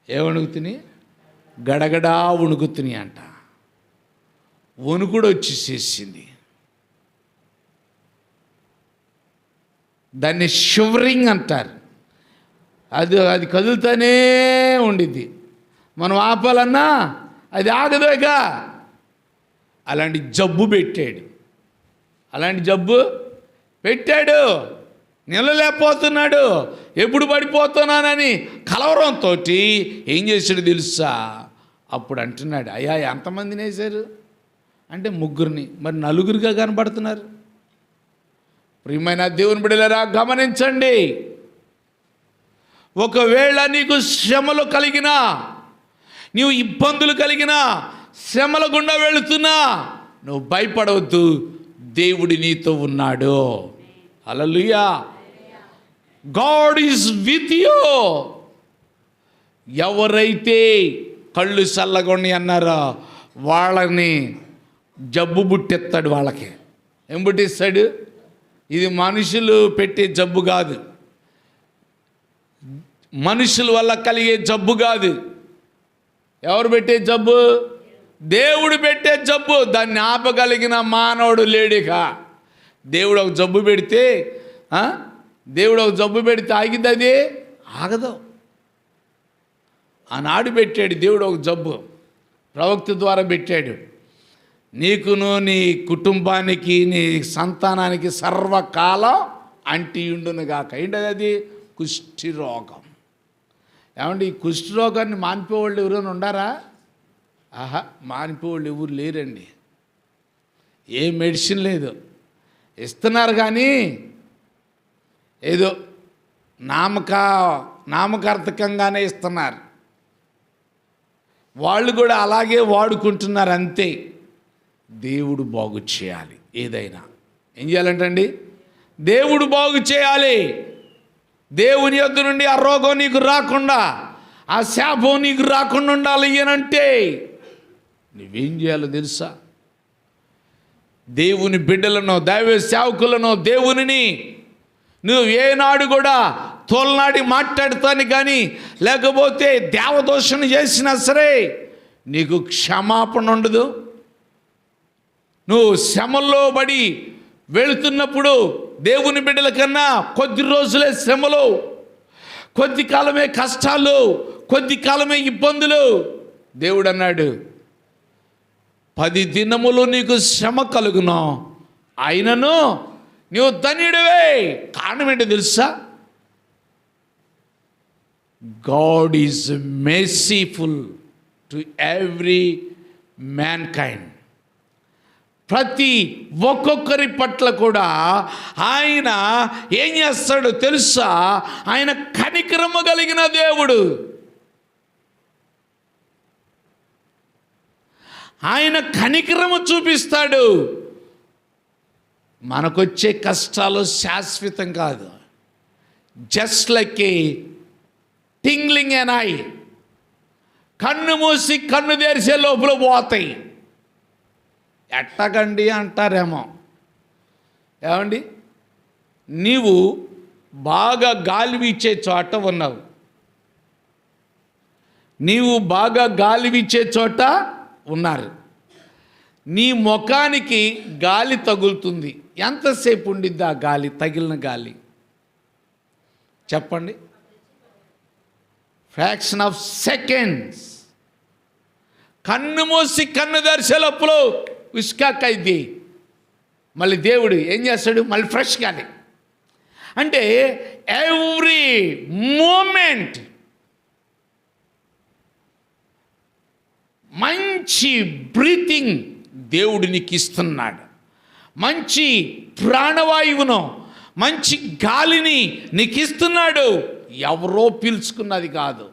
ఏమణుకుతున్నాయి? గడగడా వణుకుతున్నాయి అంట. వణుకుడు వచ్చేసేసింది. దాన్ని షివరింగ్ అంటారు. అది కదులుతూనే ఉండిద్ది. మనం ఆపాలన్నా అది ఆగదేగా. అలాంటి జబ్బు పెట్టాడు. నిలలేకపోతున్నాడు. ఎప్పుడు పడిపోతున్నానని కలవరంతో ఏం చేశాడు తెలుసా? అప్పుడు అంటున్నాడు, అయ్యా ఎంతమందిని వేశారు అంటే 3. మరి 4గా కనబడుతున్నారు. ప్రియమైన దేవుని బిడ్డలారా, గమనించండి. ఒకవేళ నీకు శ్రమలు కలిగినా, నీవు ఇబ్బందులు కలిగినా, శ్రమల గుండా వెళుతున్నా నువ్వు భయపడవద్దు. దేవుడు నీతో ఉన్నాడు. Hallelujah. God is with you. ఎవరైతే కళ్ళు చల్లగొని అన్నారో వాళ్ళని జబ్బు పుట్టిస్తాడు. వాళ్ళకి ఏం పుట్టిస్తాడు? ఇది మనుషులు పెట్టే జబ్బు కాదు, మనుషుల వల్ల కలిగే జబ్బు కాదు. ఎవరు పెట్టే జబ్బు? దేవుడు పెట్టే జబ్బు. దాన్ని ఆపగలిగిన మానవుడు లేడిక. దేవుడు ఒక జబ్బు పెడితే ఆగిద్ది? అది ఆగదు. ఆనాడు పెట్టాడు దేవుడు ఒక జబ్బు, ప్రవక్త ద్వారా పెట్టాడు. నీకును నీ కుటుంబానికి నీ సంతానానికి సర్వకాలం అంటియుండును గాక. ఏంటది? అది కుష్ఠిరోగం. ఏమండి, ఈ కుష్ఠిరోగాన్ని మానిపోవాళ్ళు ఎవరైనా ఉండారా? మానిపోవాళ్ళు ఎవరు లేరండి. ఏ మెడిసిన్ లేదు. ఇస్తున్నారు కానీ ఏదో నామకార్థకంగానే ఇస్తున్నారు. వాళ్ళు కూడా అలాగే వాడుకుంటున్నారు అంతే. దేవుడు బాగు చేయాలి. ఏదైనా ఏం చేయాలంటండి? దేవుడు బాగు చేయాలి. దేవుని యొద్ద నుండి ఆ రోగం నీకు రాకుండా, ఆ శాపం నీకు రాకుండా ఉండాలి అనంటే నువ్వేం చేయాలో తెలుసా? దేవుని బిడ్డలను, దైవ సేవకులను, దేవునిని నువ్వు ఏనాడు కూడా తోలనాడి మాట్లాడతాను కానీ, లేకపోతే దేవదోషణ చేసినా సరే నీకు క్షమాపణ ఉండదు. నువ్వు శ్రమల్లో పడి వెళుతున్నప్పుడు దేవుని బిడ్డల కన్నా కొద్ది రోజులే శ్రమలు, కొద్ది కాలమే కష్టాలు, కొద్ది కాలమే ఇబ్బందులు. దేవుడు అన్నాడు, 10 దినములు నీకు శ్రమ కలుగును, అయినను నీవు ధన్యుడివే. కారణం ఏంటో తెలుసా? God is merciful to every man kind. ప్రతి ఒక్కొక్కరి పట్ల కూడా ఆయన ఏం చేస్తాడో తెలుసా? ఆయన కనికరము కలిగిన దేవుడు. ఆయన కనికరము చూపిస్తాడు. మనకొచ్చే కష్టాలు శాశ్వతం కాదు. Just like a twinkling an eye. కన్ను మూసి కన్ను తెరిసే లోపల పోతాయి. ఎట్టగండి అంటారేమో. ఏమండి, నీవు బాగా గాలి వీచే చోట ఉన్నావు. నీవు బాగా గాలి వీచే చోట ఉన్నారు. నీ ముఖానికి గాలి తగులుతుంది. ఎంతసేపు ఉండిద్ది ఆ గాలి, తగిలిన గాలి చెప్పండి? Fraction of seconds. కన్ను మూసి కన్ను తెరిచేలోపులో ఉస్కాకైద్ది. మళ్ళీ దేవుడు ఏం చేస్తాడు? మళ్ళీ ఫ్రెష్ గాలి. అంటే ఎవ్రీ మూమెంట్ మంచి బ్రీతింగ్ దేవుడు నీకు ఇస్తున్నాడు. మంచి ప్రాణవాయువును, మంచి గాలిని నీకు ఇస్తున్నాడు. ఎవరో పీల్చుకున్నది కాదు,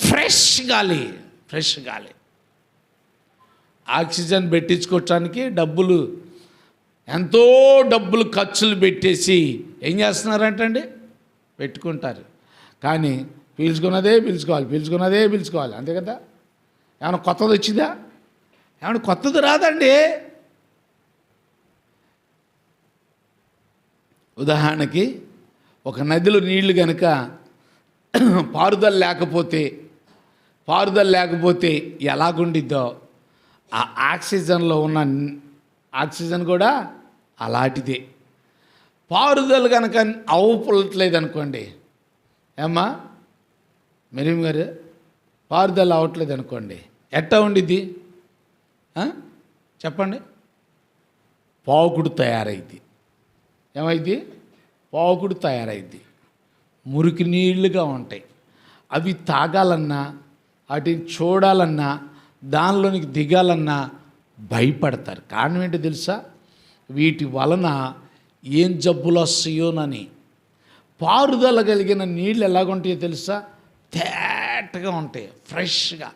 ఫ్రెష్ గాలి, ఫ్రెష్ గాలి. ఆక్సిజన్ పెట్టించుకోవటానికి ఎంతో డబ్బులు ఖర్చులు పెట్టేసి ఏం చేస్తున్నారంటండి? పెట్టుకుంటారు. కానీ పీల్చుకున్నదే పీల్చుకోవాలి, అంతే కదా? ఏమైనా కొత్తది వచ్చిందా? ఏమైనా కొత్తది రాదండి. ఉదాహరణకి ఒక నదిలో నీళ్లు కనుక పారుదల లేకపోతే ఎలాగుండిద్దో ఆ ఆక్సిజన్లో ఉన్న ఆక్సిజన్ కూడా అలాంటిదే. పారుదల కనుక అవ్వట్లేదు అనుకోండి, ఏమ్మా మెరీం గారు, పారుదల అవ్వట్లేదు అనుకోండి, ఎట్టా ఉండిద్ది చెప్పండి? పావుకుడు తయారైద్ది. ఏమైంది? పావుకుడు తయారైద్ది. మురికి నీళ్ళుగా ఉంటాయి. అవి తాగాలన్నా, వాటిని చూడాలన్నా, దానిలోనికి దిగాలన్నా భయపడతారు. కారణం ఏంటో తెలుసా? వీటి వలన ఏం జబ్బులు వస్తాయోనని. పారుదల కలిగిన నీళ్ళు ఎలాగుంటాయో తెలుసా? తేటగా ఉంటాయి, ఫ్రెష్గా.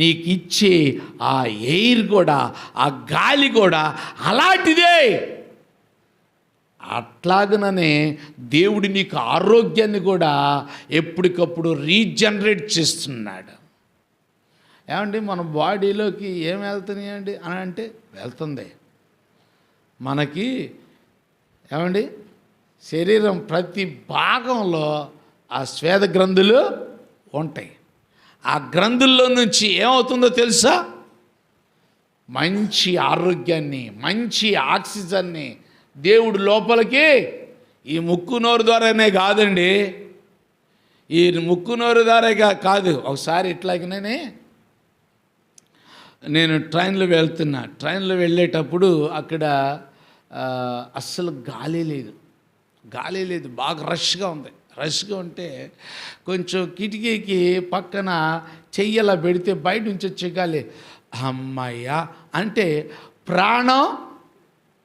నీకు ఇచ్చే ఆ ఎయిర్ కూడా, ఆ గాలి కూడా అలాంటిదే. అట్లాగనే దేవుడు నీకు ఆరోగ్యాన్ని కూడా ఎప్పటికప్పుడు రీజనరేట్ చేస్తున్నాడు. ఏమండి మన బాడీలోకి ఏం వెళ్తున్నాయండి అని అంటే వెళ్తుంది. మనకి ఏమండి శరీరం ప్రతి భాగంలో ఆ స్వేద గ్రంథులు ఉంటాయి. ఆ గ్రంథుల్లో నుంచి ఏమవుతుందో తెలుసా? మంచి ఆరోగ్యాన్ని, మంచి ఆక్సిజన్ని దేవుడు లోపలికి ఈ ముక్కు నోరు ద్వారానే కాదండి, ఈ ముక్కు నోరు ద్వారా కాదు. ఒకసారి ఇట్లాగనే నేను ట్రైన్లో వెళ్ళేటప్పుడు అక్కడ అస్సలు గాలి లేదు, బాగా రష్గా ఉంటే కొంచెం కిటికీకి పక్కన చెయ్యలా పెడితే బయట నుంచి వచ్చే గాలి అమ్మయ్యా అంటే ప్రాణం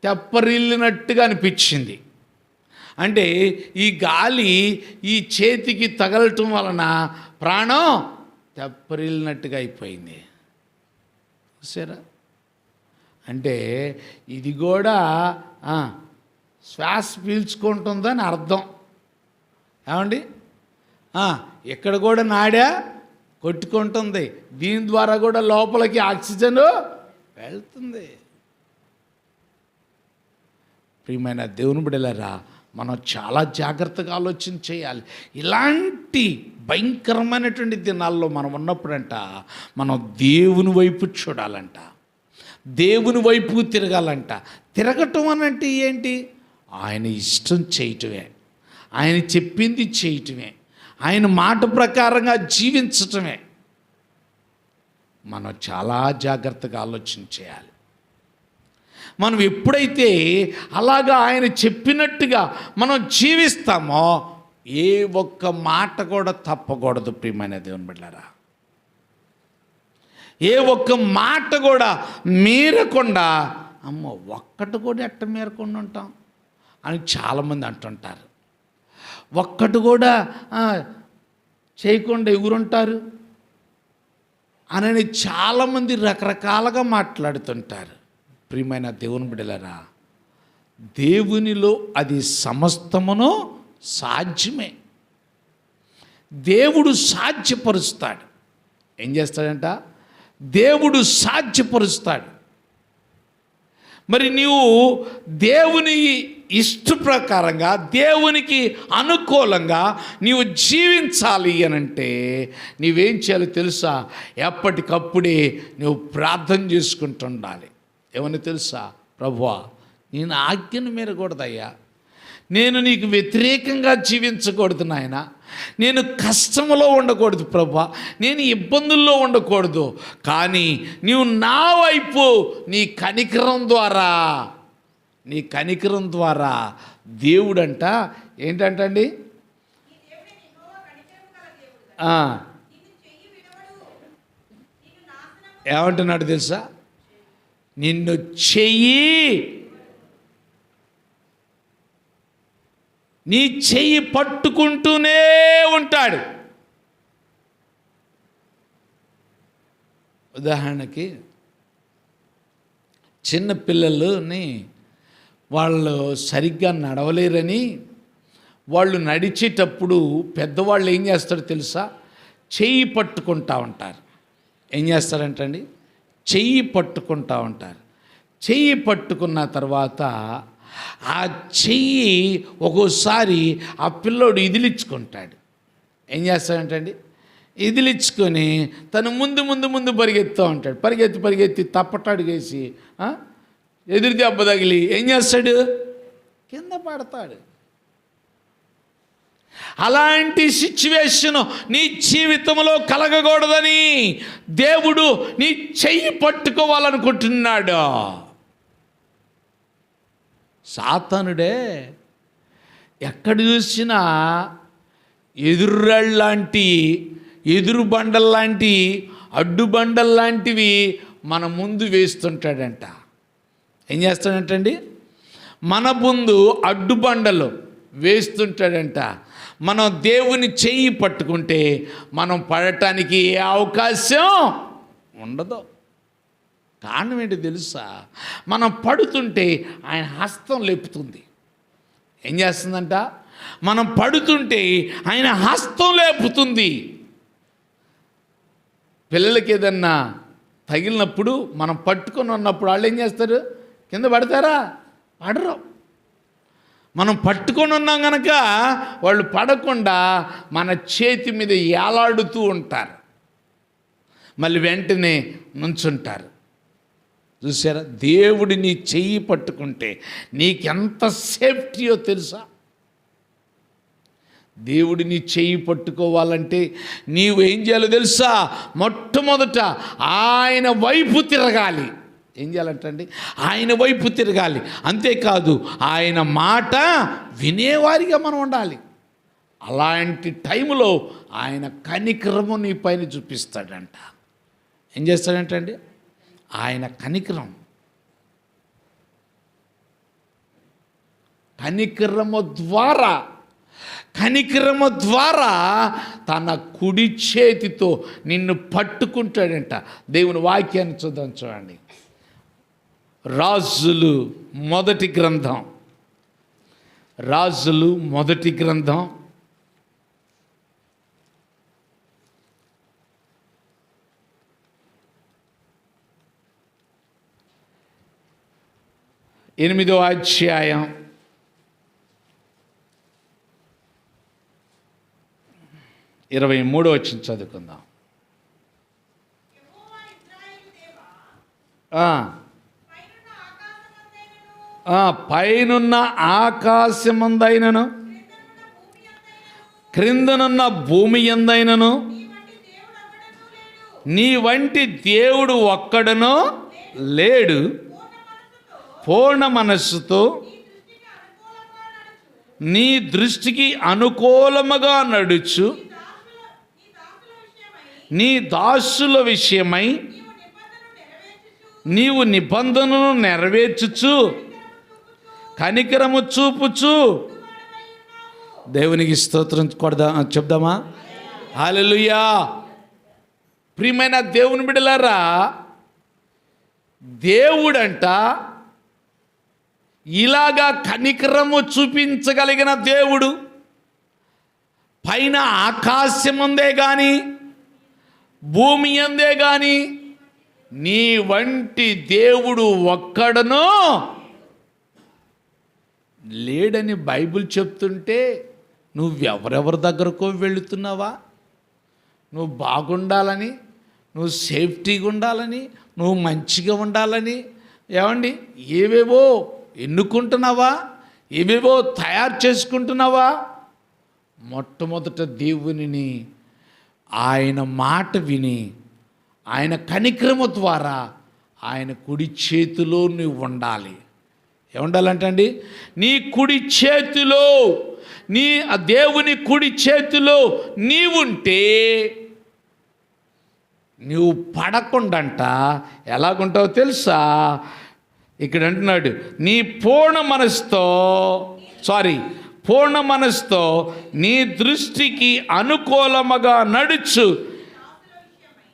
తెప్పరిల్లినట్టుగా అనిపించింది. అంటే ఈ గాలి ఈ చేతికి తగలటం వలన ప్రాణం తెప్పరిల్లినట్టుగా అయిపోయింది. చూసారా? అంటే ఇది కూడా శ్వాస పీల్చుకుంటుందని అర్థం. ఏమండి? ఇక్కడ కూడా నాడా కొట్టుకుంటుంది, దీని ద్వారా కూడా లోపలికి ఆక్సిజన్ వెళ్తుంది. ప్రియమైన దేవుని బిడ్డలారా, మనం చాలా జాగ్రత్తగా ఆలోచన చేయాలి. ఇలాంటి భయంకరమైనటువంటి దినాల్లో మనం ఉన్నప్పుడంట మనం దేవుని వైపు చూడాలంట, దేవుని వైపు తిరగాలంట. తిరగటం అనంటే ఏంటి? ఆయన ఇష్టం చేయటమే, ఆయన చెప్పింది చేయటమే, ఆయన మాట ప్రకారంగా జీవించటమే. మనం చాలా జాగ్రత్తగా ఆలోచన చేయాలి. మనం ఎప్పుడైతే అలాగా ఆయన చెప్పినట్టుగా మనం జీవిస్తామో ఏ ఒక్క మాట కూడా తప్పకూడదు. ప్రియమైన దేవుని బిడ్డలారా, ఏ ఒక్క మాట కూడా మీరకుండా, అమ్మో ఒక్కటి కూడా ఎట్ట మీరకుండా ఉంటాం అని చాలామంది అంటుంటారు. ఒక్కటి కూడా చేయకుండా ఎగురుంటారు అని చాలామంది రకరకాలుగా మాట్లాడుతుంటారు. ప్రియమైన దేవుని బిడ్డలారా, దేవునిలో అది సమస్తమును సాధ్యమే. దేవుడు సాధ్యపరుస్తాడు. ఏం చేస్తాడంట? దేవుడు సాధ్యపరుస్తాడు. మరి నీవు దేవుని ఇష్ట ప్రకారంగా, దేవునికి అనుకూలంగా నీవు జీవించాలి అనంటే నీవేం చేయాలో తెలుసా? ఎప్పటికప్పుడే నువ్వు ప్రార్థన చేసుకుంటుండాలి. ఏమని తెలుసా? ప్రభువా నేను ఆజ్ఞను మీరకూడదయ్యా, నేను నీకు వ్యతిరేకంగా జీవించకూడదు నాయన, నేను కష్టంలో ఉండకూడదు ప్రభా, నేను ఇబ్బందుల్లో ఉండకూడదు. కానీ నీవు నా వైపు నీ కనికరం ద్వారా దేవుడంట ఏంటంటండి, ఏమంటున్నాడు తెలుసా? నిన్ను నీ చెయ్యి పట్టుకుంటూనే ఉంటాడు. ఉదాహరణకి చిన్న పిల్లలని వాళ్ళు సరిగ్గా నడవలేరని వాళ్ళు నడిచేటప్పుడు పెద్దవాళ్ళు ఏం చేస్తారో తెలుసా? చెయ్యి పట్టుకుంటా ఉంటారు. ఏం చేస్తారంటండి? చెయ్యి పట్టుకుంటా ఉంటారు. చెయ్యి పట్టుకున్న తర్వాత ఆ చెయ్యి ఒక్కోసారి ఆ పిల్లోడు ఇదిలించుకుంటాడు. ఏం చేస్తాడంటండి? ఇదిలించుకొని తను ముందు పరిగెత్తూ ఉంటాడు. పరిగెత్తి తప్పటడుగేసి ఎదురు దెబ్బ తగిలి ఏం చేస్తాడు? కింద పడతాడు. అలాంటి సిచ్యువేషన్ నీ జీవితంలో కలగకూడదని దేవుడు నీ చెయ్యి పట్టుకోవాలనుకుంటున్నాడు. సాతానుడే ఎక్కడ చూసినా ఎదురురాళ్ళలాంటి, ఎదురు బండల్లాంటి, అడ్డు బండల్లాంటివి మన ముందు వేస్తుంటాడంట. ఏం చేస్తాడంటండి? మన ముందు అడ్డు బండలు వేస్తుంటాడంట. మనం దేవుని చెయ్యి పట్టుకుంటే మనం పడటానికి ఏ అవకాశం ఉండదు. కారణం ఏంటి తెలుసా? మనం పడుతుంటే ఆయన హస్తం లేపుతుంది. ఏం చేస్తుందంట? మనం పడుతుంటే ఆయన హస్తం లేపుతుంది. పిల్లలకి ఏదన్నా తగిలినప్పుడు మనం పట్టుకొని ఉన్నప్పుడు వాళ్ళు ఏం చేస్తారు? కింద పడతారా? పడరు. మనం పట్టుకొని ఉన్నాం కనుక వాళ్ళు పడకుండా మన చేతి మీద ఏలాడుతూ ఉంటారు, మళ్ళీ వెంటనే నుంచుంటారు. చూసారా? దేవుడిని చెయ్యి పట్టుకుంటే నీకెంత సేఫ్టీయో తెలుసా? దేవుడిని చెయ్యి పట్టుకోవాలంటే నీవు ఏం చేయాలో తెలుసా? మొట్టమొదట ఆయన వైపు తిరగాలి. ఏం చేయాలంటండి? ఆయన వైపు తిరగాలి. అంతేకాదు ఆయన మాట వినేవారిగా మనం ఉండాలి. అలాంటి టైంలో ఆయన కనికరము నీ పైన చూపిస్తాడంట. ఏం చేస్తాడంటండి? ఆయన కనికరము ద్వారా తన కుడి చేతితో నిన్ను పట్టుకుంటాడంట. దేవుని వాక్యాన్ని చూడండి. రాజులు మొదటి గ్రంథం 8వ అధ్యాయం 23వ వచనం చదువుకుందాం. పైనున్న ఆకాశమందైనను క్రిందనున్న భూమి యందైనను నీ వంటి దేవుడు ఒక్కడునో లేడు. పూర్ణ మనస్సుతో నీ దృష్టికి అనుకూలముగా నడుచు నీ దాసుల విషయమై నీవు నిబంధనను నెరవేర్చుచు కనికరము చూపుచు. దేవునికి స్తోత్రం చెప్దామా? హల్లెలూయా. ప్రియమైన దేవుని బిడ్డలారా, దేవుడంట ఇలాగా కనికరము చూపించగలిగిన దేవుడు పైన ఆకాశముందే కానీ భూమి అందే కానీ నీ వంటి దేవుడు ఒక్కడనో లేడని బైబిల్ చెప్తుంటే నువ్వెవరెవరి దగ్గరకో వెళుతున్నావా? నువ్వు బాగుండాలని, నువ్వు సేఫ్టీగా ఉండాలని, నువ్వు మంచిగా ఉండాలని, ఏమండి ఏవేవో ఎన్నుకుంటున్నావా? ఏవేవో తయారు చేసుకుంటున్నావా? మొట్టమొదట దేవునిని, ఆయన మాట విని, ఆయన కనికరము ద్వారా ఆయన కుడి చేతిలో నువ్వు ఉండాలి. ఏముండాలంటండి? నీ కుడి చేతిలో, ఆ దేవుని కుడి చేతిలో నీవుంటే నువ్వు పడకుండంట ఎలాగుంటావో తెలుసా? ఇక్కడ అంటున్నాడు, నీ పూర్ణ మనసుతో నీ దృష్టికి అనుకూలముగా నడుచు.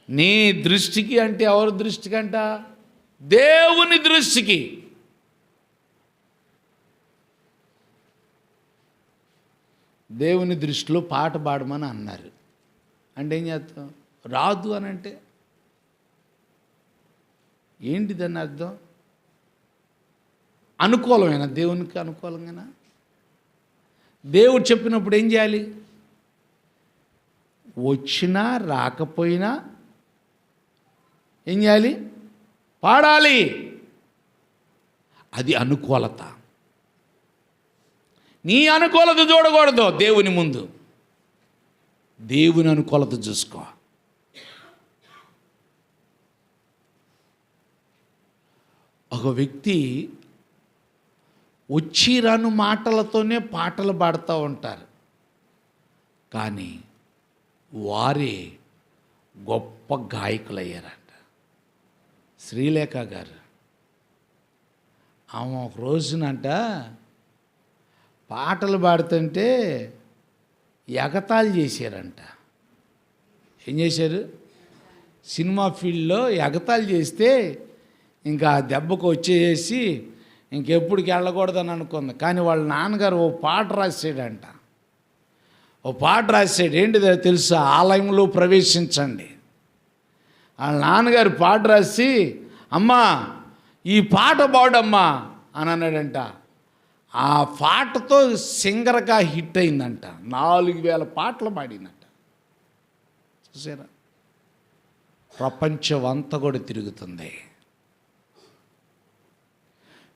నీ దృష్టికి అంటే ఎవరి దృష్టికి అంట? దేవుని దృష్టికి. దేవుని దృష్టిలో పాట పాడమని అన్నారు. అంటే ఏం చేస్తాం? రాదు అని అంటే ఏంటిదని అర్థం? అనుకూలమేనా? దేవునికి అనుకూలంగానా? దేవుడు చెప్పినప్పుడు ఏం చేయాలి? వచ్చినా రాకపోయినా ఏం చేయాలి? పాడాలి. అది అనుకూలత. నీ అనుకూలత చూడకూడదు దేవుని ముందు. దేవుని అనుకూలత చూసుకో. ఒక వ్యక్తి వచ్చి రాను మాటలతోనే పాటలు పాడుతూ ఉంటారు, కానీ వారే గొప్ప గాయకులయ్యారంట. శ్రీలేఖ గారు ఆమె ఒక రోజునంట పాటలు పాడుతుంటే ఎగతాళి చేశారంట. ఏం చేశారు? సినిమా ఫీల్డ్లో ఎగతాళి చేస్తే ఇంకా దెబ్బకు వచ్చేసి ఇంకెప్పటికి వెళ్ళకూడదని అనుకుంది. కానీ వాళ్ళ నాన్నగారు ఓ పాట రాసాడంట. ఏంటిదో తెలుసా? ఆలయంలో ప్రవేశించండి. వాళ్ళ నాన్నగారు పాట రాసి, అమ్మా ఈ పాట పాడమ్మా అని అన్నాడంట. ఆ పాటతో సింగర్గా హిట్ అయిందంట. 4000 పాటలు పాడిందంట. చూసారా? ప్రపంచం అంతా కూడా తిరుగుతుంది.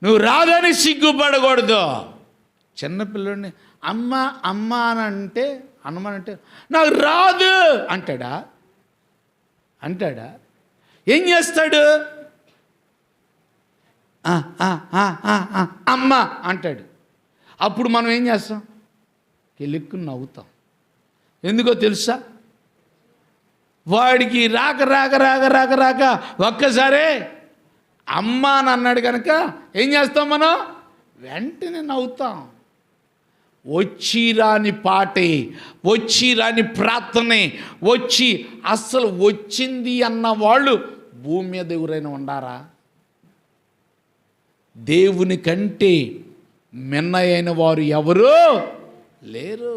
నువ్వు రాదని సిగ్గుపడకూడదు. చిన్నపిల్లడిని అమ్మ అమ్మ అని అంటే అనమనంటే నాకు రాదు అంటాడా? ఏం చేస్తాడు? అమ్మ అంటాడు. అప్పుడు మనం ఏం చేస్తాం? కెలిక్కుని నవ్వుతాం. ఎందుకో తెలుసా? వాడికి రాక ఒక్కసారే అమ్మ అని అన్నాడు కనుక ఏం చేస్తాం? మనం వెంటనే నవ్వుతాం. వచ్చి రాని పాటే, వచ్చి రాని ప్రార్థనే, అసలు వచ్చింది అన్న వాళ్ళు భూమి మీద ఎవరైనా ఉండారా? దేవుని కంటే మిన్న అయిన వారు ఎవరు లేరు.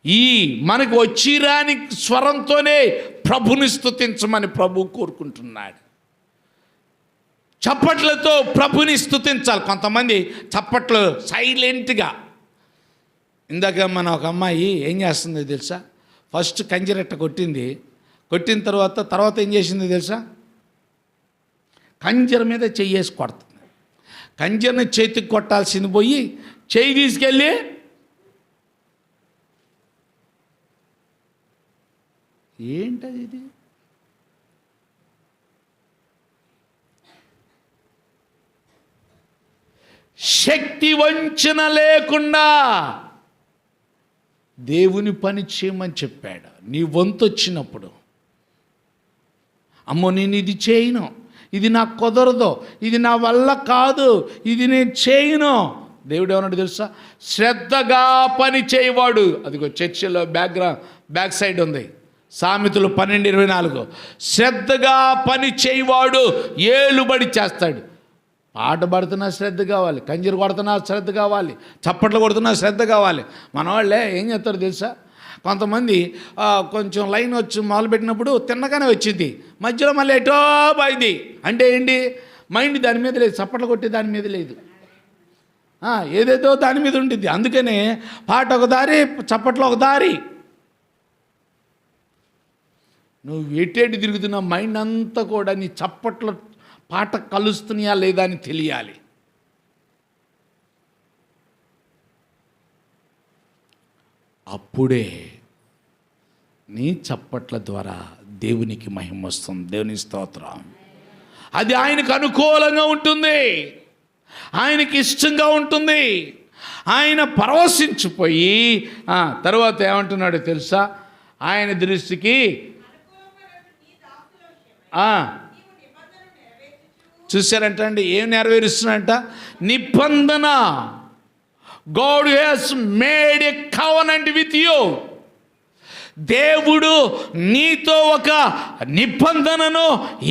ఈ మనకు వచ్చిరాని స్వరంతోనే ప్రభుని స్తుతించమని ప్రభు కోరుకుంటున్నాడు. చప్పట్లతో ప్రభుని స్తుతించాలి. కొంతమంది చప్పట్లు సైలెంట్గా. ఇందాక మన ఒక అమ్మాయి ఏం చేస్తుందో తెలుసా? ఫస్ట్ కంజరెట్ట కొట్టిన తర్వాత ఏం చేసిందో తెలుసా? కంజర మీద చెయ్యేసి కొడుతుంది. కంజర్ని చేతికి కొట్టాల్సింది పోయి చెయ్యి తీసుకెళ్ళి ఏంటది? ఇది శక్తి వంచన లేకుండా దేవుని పని చేయమని చెప్పాడు. నీ వంతు వచ్చినప్పుడు, అమ్మో నేను ఇది చేయను, ఇది నాకు కుదరదు, ఇది నా వల్ల కాదు, ఇది నేను చేయను. దేవుడు ఏమన్నాడు తెలుసా? శ్రద్ధగా పని చేయవాడు. అదిగో చర్చిలో బ్యాక్ సైడ్ ఉంది, సామెతలు 12:24. శ్రద్ధగా పని చేయవాడు ఏలుబడి చేస్తాడు. పాట పాడుతున్నా శ్రద్ధ కావాలి, కంజీరు కొడుతున్నా శ్రద్ధ కావాలి, చప్పట్లు కొడుతున్నా శ్రద్ధ కావాలి. మన వాళ్ళే ఏం చేస్తారో తెలుసా? కొంతమంది కొంచెం లైన్ వచ్చి మొదలుపెట్టినప్పుడు తిన్నగానే వచ్చింది, మధ్యలో మళ్ళీ ఎటో బాయింది. అంటే ఏంటి? మైండ్ దాని మీద లేదు, చప్పట్లు కొట్టే దాని మీద లేదు, ఏదేదో దాని మీద ఉంటుంది. అందుకనే పాట ఒక దారి, చప్పట్లు ఒక దారి. నువ్వు ఎటేటి తిరుగుతున్న మైండ్ అంతా కూడా నీ చప్పట్ల పాట కలుస్తున్నాయా లేదా అని తెలియాలి. అప్పుడే నీ చప్పట్ల ద్వారా దేవునికి మహిమ వస్తుంది. దేవుని స్తోత్రం. అది ఆయనకు అనుకూలంగా ఉంటుంది, ఆయనకి ఇష్టంగా ఉంటుంది. ఆయన పరవశించిపోయి తర్వాత ఏమంటున్నాడో తెలుసా? ఆయన దృష్టికి చూశారంట ఏం నెరవేరుస్తున్నాడంట? నిబంధన. God has made a covenant with you. దేవుడు నీతో ఒక నిబంధనను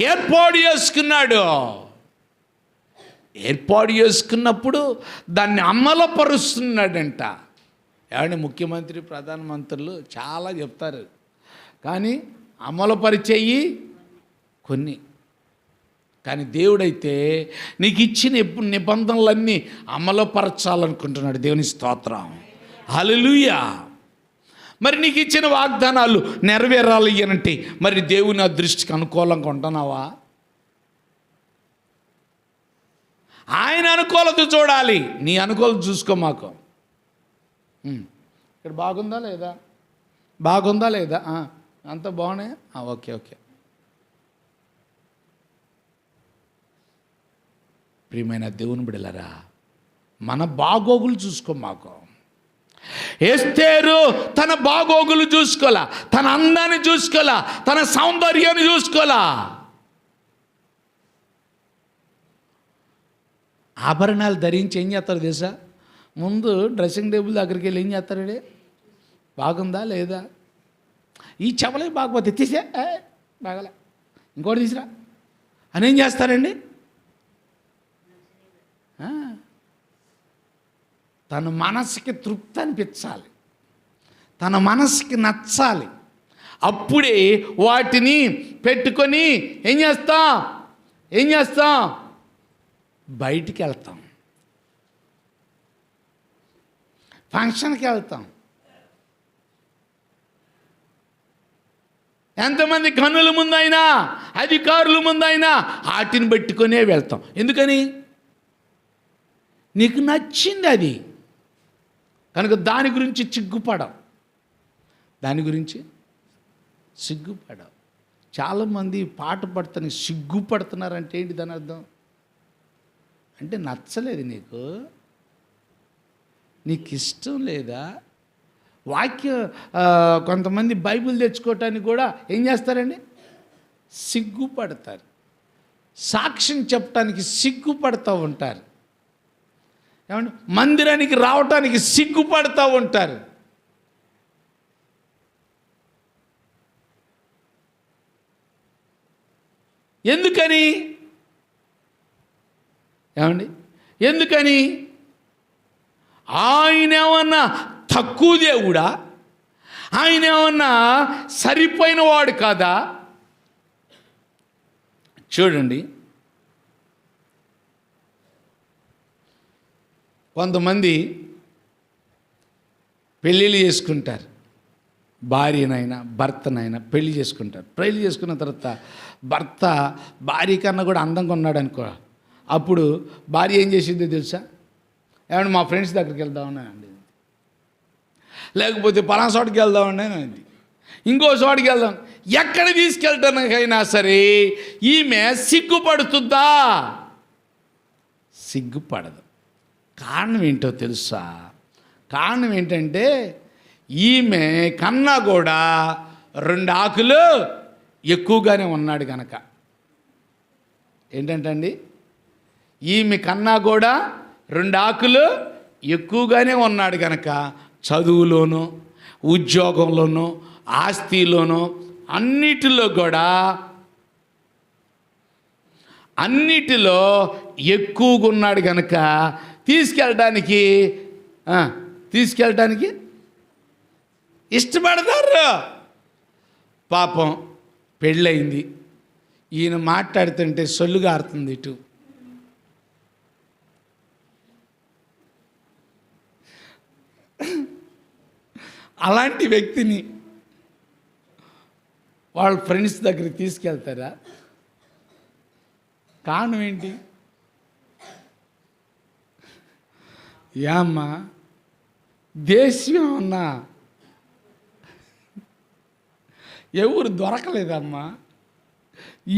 ఏర్పాటు చేసుకున్నాడు. ఏర్పాటు చేసుకున్నప్పుడు దాన్ని అమలుపరుస్తున్నాడంట. ఏమంటే ముఖ్యమంత్రి, ప్రధానమంత్రులు చాలా చెప్తారు, కానీ అమలుపరిచేయి కొన్ని. కానీ దేవుడైతే నీకు ఇచ్చిన నిబంధనలన్నీ అమలుపరచాలనుకుంటున్నాడు. దేవుని స్తోత్రం. హల్లెలూయా. మరి నీకు ఇచ్చిన వాగ్దానాలు నెరవేరాలి అంటే మరి దేవుని ఆ దృష్టికి అనుకూలంగా ఉంటున్నావా? ఆయన అనుకూలత చూడాలి, నీ అనుకూలత చూసుకో. మాకు ఇక్కడ బాగుందా లేదా? బాగుందా లేదా? అంత బాగున్నాయి. Okay okay. ప్రియమైన దేవుని బిడ్డలారా, మన బాగోగులు చూసుకో. మాకు ఎస్తేరు తన బాగోగులు చూసుకోలా, తన అందాన్ని చూసుకోలా, తన సౌందర్యాన్ని చూసుకోలా. ఆభరణాలు ధరించి ఏం చేస్తారు తెలుసా? ముందు డ్రెస్సింగ్ టేబుల్ దగ్గరికి వెళ్ళి ఏం చేస్తారండి? బాగుందా లేదా? ఈ చెవలే బాగపోతే తీసే, బాగలే, ఇంకోటి తీసిరా అని ఏం చేస్తారండి? తన మనసుకి తృప్తి అనిపించాలి, తన మనసుకి నచ్చాలి. అప్పుడే వాటిని పెట్టుకొని ఏం చేస్తాం? బయటికి వెళ్తాం, ఫంక్షన్కి వెళ్తాం. ఎంతమంది కన్నుల ముందైనా, అధికారుల ముందైనా వాటిని పెట్టుకొనే వెళ్తాం. ఎందుకని? నీకు నచ్చింది అది కనుక దాని గురించి సిగ్గుపడవు. చాలామంది పాట పడుతున్న సిగ్గుపడుతున్నారంటే ఏంటి దాని అర్థం? అంటే నచ్చలేదు నీకు ఇష్టం లేదా? కొంతమంది బైబిల్ తెచ్చుకోవటానికి కూడా ఏం చేస్తారండి? సిగ్గుపడతారు. సాక్ష్యం చెప్పడానికి సిగ్గుపడుతూ ఉంటారు. ఏమంటే మందిరానికి రావటానికి సిగ్గుపడుతూ ఉంటారు. ఎందుకని? ఆయన ఏమన్నా తక్కువ దేవుడా? ఆయన ఏమన్నా సరిపోయిన వాడు కాదా? చూడండి, కొంతమంది పెళ్ళిళ్ళు చేసుకుంటారు. భార్యనైనా భర్తనైనా పెళ్లి చేసుకుంటారు. పెళ్లి చేసుకున్న తర్వాత భర్త భార్య కన్నా కూడా అందంగా ఉన్నాడు అనుకో, అప్పుడు భార్య ఏం చేసిందో తెలుసా? ఏమన్నా మా ఫ్రెండ్స్ దగ్గరికి వెళ్దామని అండి, లేకపోతే పలానా చోటుకి వెళ్దామని అండి, ఇంకో చోటుకి వెళ్దాం. ఎక్కడ తీసుకెళ్ళటానికైనా సరే ఈమె సిగ్గుపడుతుందా? సిగ్గుపడదు. కారణం ఏంటో తెలుసా? కారణం ఏంటంటే ఈమె కన్నా కూడా 2 ఆకులు ఎక్కువగానే ఉన్నాడు కనుక. ఏంటంటండి? ఈమె కన్నా కూడా 2 ఆకులు ఎక్కువగానే ఉన్నాడు కనుక చదువులోనూ, ఉద్యోగంలోనూ, ఆస్తిలోనూ, అన్నిటిలో ఎక్కువగా ఉన్నాడు కనుక తీసుకెళ్ళడానికి ఇష్టపడతారు. పాపం పెళ్ళయింది, ఈయన మాట్లాడుతుంటే సొల్లు గారుతుంది ఇటు. అలాంటి వ్యక్తిని వాళ్ళ ఫ్రెండ్స్ దగ్గరికి తీసుకెళ్తారా? కారణం ఏంటి? ఏమ్మా దేశం అన్నా ఎవరు దొరకలేదమ్మా,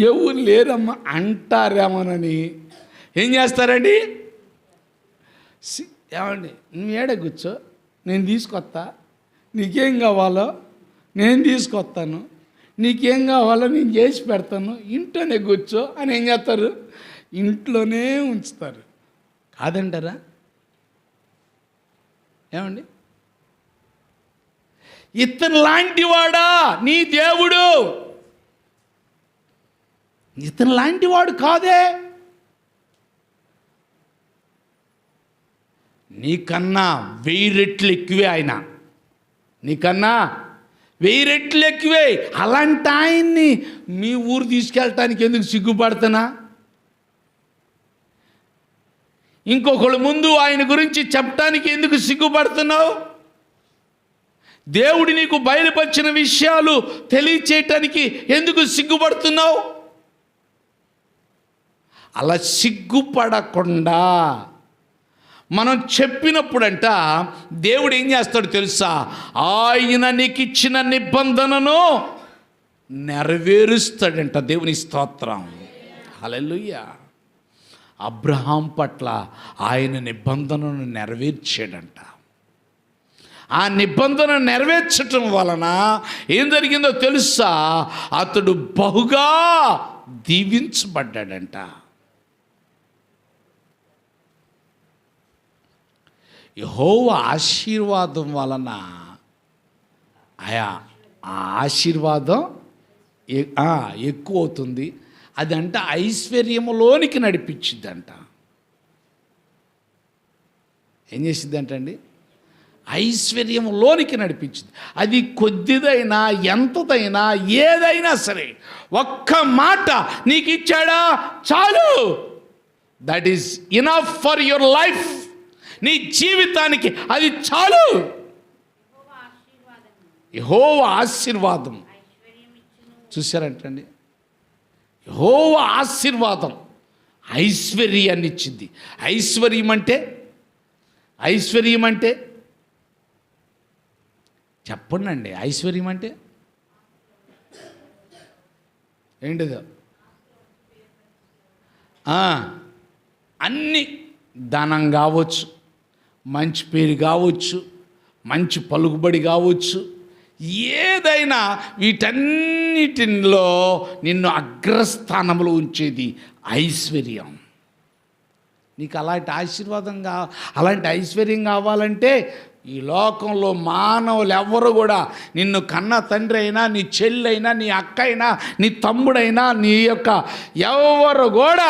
ఎవరు లేరమ్మా అంటారేమోనని ఏం చేస్తారండి? ఏమండి నువ్వు ఏడ కూర్చో, నేను తీసుకొస్తా, నీకేం కావాలో నేను తీసుకొస్తాను, నీకేం కావాలో నేను చేసి పెడతాను, ఇంట్లోనే కూర్చో అని ఏం చేస్తారు? ఇంట్లోనే ఉంచుతారు. కాదంటారా? ఏమండి? ఇతను లాంటివాడా నీ దేవుడు? ఇతను లాంటివాడు కాదే. నీకన్నా 1000 రెట్లు ఎక్కువే ఆయన, నీకన్నా 1000 రెట్లు ఎక్కువే. అలాంటి ఆయన్ని మీ ఊరు తీసుకెళ్ళటానికి ఎందుకు సిగ్గుపడుతున్నా? ఇంకొకళ్ళు ముందు ఆయన గురించి చెప్పడానికి ఎందుకు సిగ్గుపడుతున్నావు? దేవుడు నీకు బయలుపరిచిన విషయాలు తెలియచేయటానికి ఎందుకు సిగ్గుపడుతున్నావు? అలా సిగ్గుపడకుండా మనం చెప్పినప్పుడంట దేవుడు ఏం చేస్తాడో తెలుసా? ఆయన నీకు ఇచ్చిన నిబంధనను నెరవేరుస్తాడంట. దేవుని స్తోత్రం, హల్లెలూయా. అబ్రహాం పట్ల ఆయన నిబంధనను నెరవేర్చాడంట. ఆ నిబంధన నెరవేర్చటం వలన ఏం జరిగిందో తెలుసా? అతడు బహుగా దీవించబడ్డాడంట. యెహోవా ఆశీర్వాదం వలన ఆ ఆశీర్వాదం ఎక్కువ అవుతుంది. అదంట ఐశ్వర్యములోనికి నడిపించిద్దంట. ఏం చేసిద్దంటండి? ఐశ్వర్యములోనికి నడిపించింది. అది కొద్దిదైనా ఎంతదైనా ఏదైనా సరే ఒక్క మాట నీకు ఇచ్చాడా చాలు. That is enough for your life. నీ జీవితానికి అది చాలు. యెహోవా ఆశీర్వాదం చూశారంటండి. యెహోవా ఆశీర్వాదం ఐశ్వర్యాన్ని ఇచ్చింది. ఐశ్వర్యం అంటే చెప్పండి అండి. ఐశ్వర్యం అంటే ఏంటిదో? అన్ని ధనం కావచ్చు, మంచి పేరు కావచ్చు, మంచి పలుకుబడి కావచ్చు, ఏదైనా వీటన్నిటిలో నిన్ను అగ్రస్థానంలో ఉంచేది ఐశ్వర్యం. నీకు అలాంటి అలాంటి ఐశ్వర్యం కావాలంటే ఈ లోకంలో మానవులు ఎవ్వరు కూడా నిన్ను కన్న తండ్రి అయినా, నీ చెల్లి అయినా, నీ అక్క అయినా, నీ తమ్ముడైనా, నీ యొక్క ఎవరు కూడా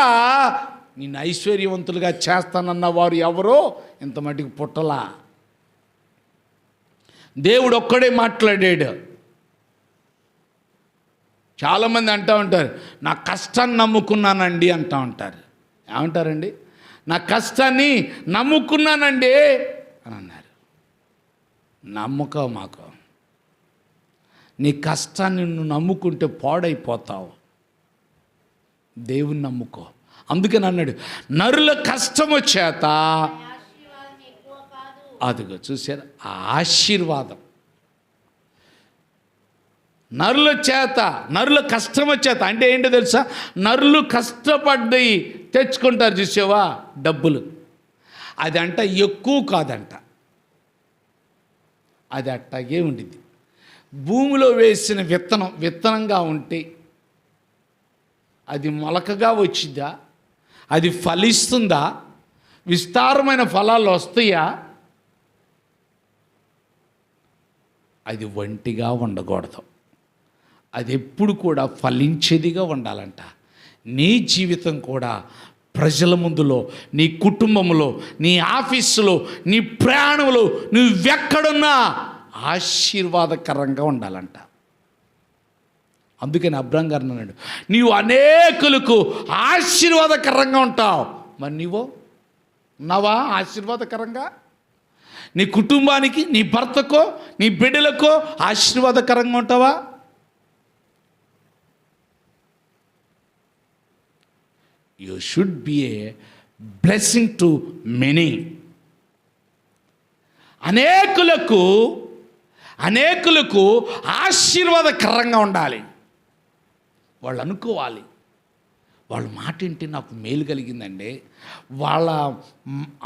నిన్ను ఐశ్వర్యవంతులుగా చేస్తానన్న వారు ఎవరో ఇంత మటుకు పుట్టలా. దేవుడు ఒక్కడే మాట్లాడాడు. చాలామంది అంటూ ఉంటారు, నా కష్టాన్ని నమ్ముకున్నానండి అంటూ ఉంటారు. ఏమంటారండి? నా కష్టాన్ని నమ్ముకున్నానండి అని అన్నారు. నమ్మకం మాకు. నీ కష్టాన్ని నువ్వు నమ్ముకుంటే పాడైపోతావు. దేవుని నమ్ముకో. అందుకని అన్నాడు, నరుల కష్టము చేత అదిగో చూసారా ఆ ఆశీర్వాదం. నరుల కష్టము చేత అంటే ఏంటో తెలుసా? నరులు కష్టపడి తెచ్చుకుంటారు చూసావా డబ్బులు. అదంట ఎక్కువ కాదంట, అది అట్టాగే ఉండింది. భూమిలో వేసిన విత్తనంగా ఉంటే అది మొలకగా వచ్చిందా? అది ఫలిస్తుందా? విస్తారమైన ఫలాలు వస్తాయా? అది ఒంటిగా ఉండకూడదు. అది ఎప్పుడు కూడా ఫలించేదిగా ఉండాలంట. నీ జీవితం కూడా ప్రజల ముందులో, నీ కుటుంబంలో, నీ ఆఫీసులో, నీ ప్రయాణంలో, నువ్వెక్కడున్నా ఆశీర్వాదకరంగా ఉండాలంట. అందుకని అబ్రహాం గారు అన్నాడు, నీవు అనేకులకు ఆశీర్వాదకరంగా ఉంటావు. మరి నీవో ఉన్నావా ఆశీర్వాదకరంగా? నీ కుటుంబానికి, నీ భర్తకో, నీ బిడ్డలకో ఆశీర్వాదకరంగా ఉంటావా? You should be a blessing to many. అనేకులకు ఆశీర్వాదకరంగా ఉండాలి. వాళ్ళు అనుకోవాలి, వాళ్ళ మాట ఏంటి నాకు మేలు కలిగిందండి, వాళ్ళ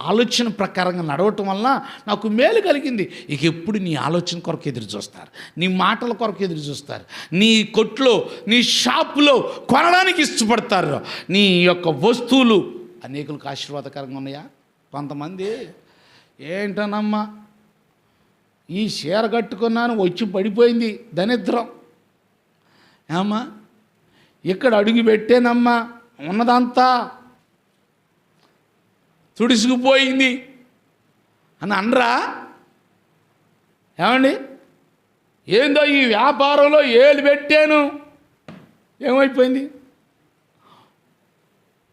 ఆలోచన ప్రకారంగా నడవటం వల్ల నాకు మేలు కలిగింది. ఇక ఎప్పుడు నీ ఆలోచన కొరకు ఎదురు చూస్తారు, నీ మాటల కొరకు ఎదురు చూస్తారు, నీ కొట్లో నీ షాపులో కొనడానికి ఇష్టపడతారు. నీ యొక్క వస్తువులు అనేకులకు ఆశీర్వాదకరంగా ఉన్నాయా? కొంతమంది ఏంటనమ్మా ఈ చీర కట్టుకున్నాను వచ్చి పడిపోయింది దరిద్రం, ఏమ్మా ఇక్కడ అడుగు పెట్టేనమ్మా ఉన్నదంతా తుడిసుకుపోయింది అని అనరా? ఏమండి, ఏందో ఈ వ్యాపారంలో ఏలు పెట్టాను ఏమైపోయింది?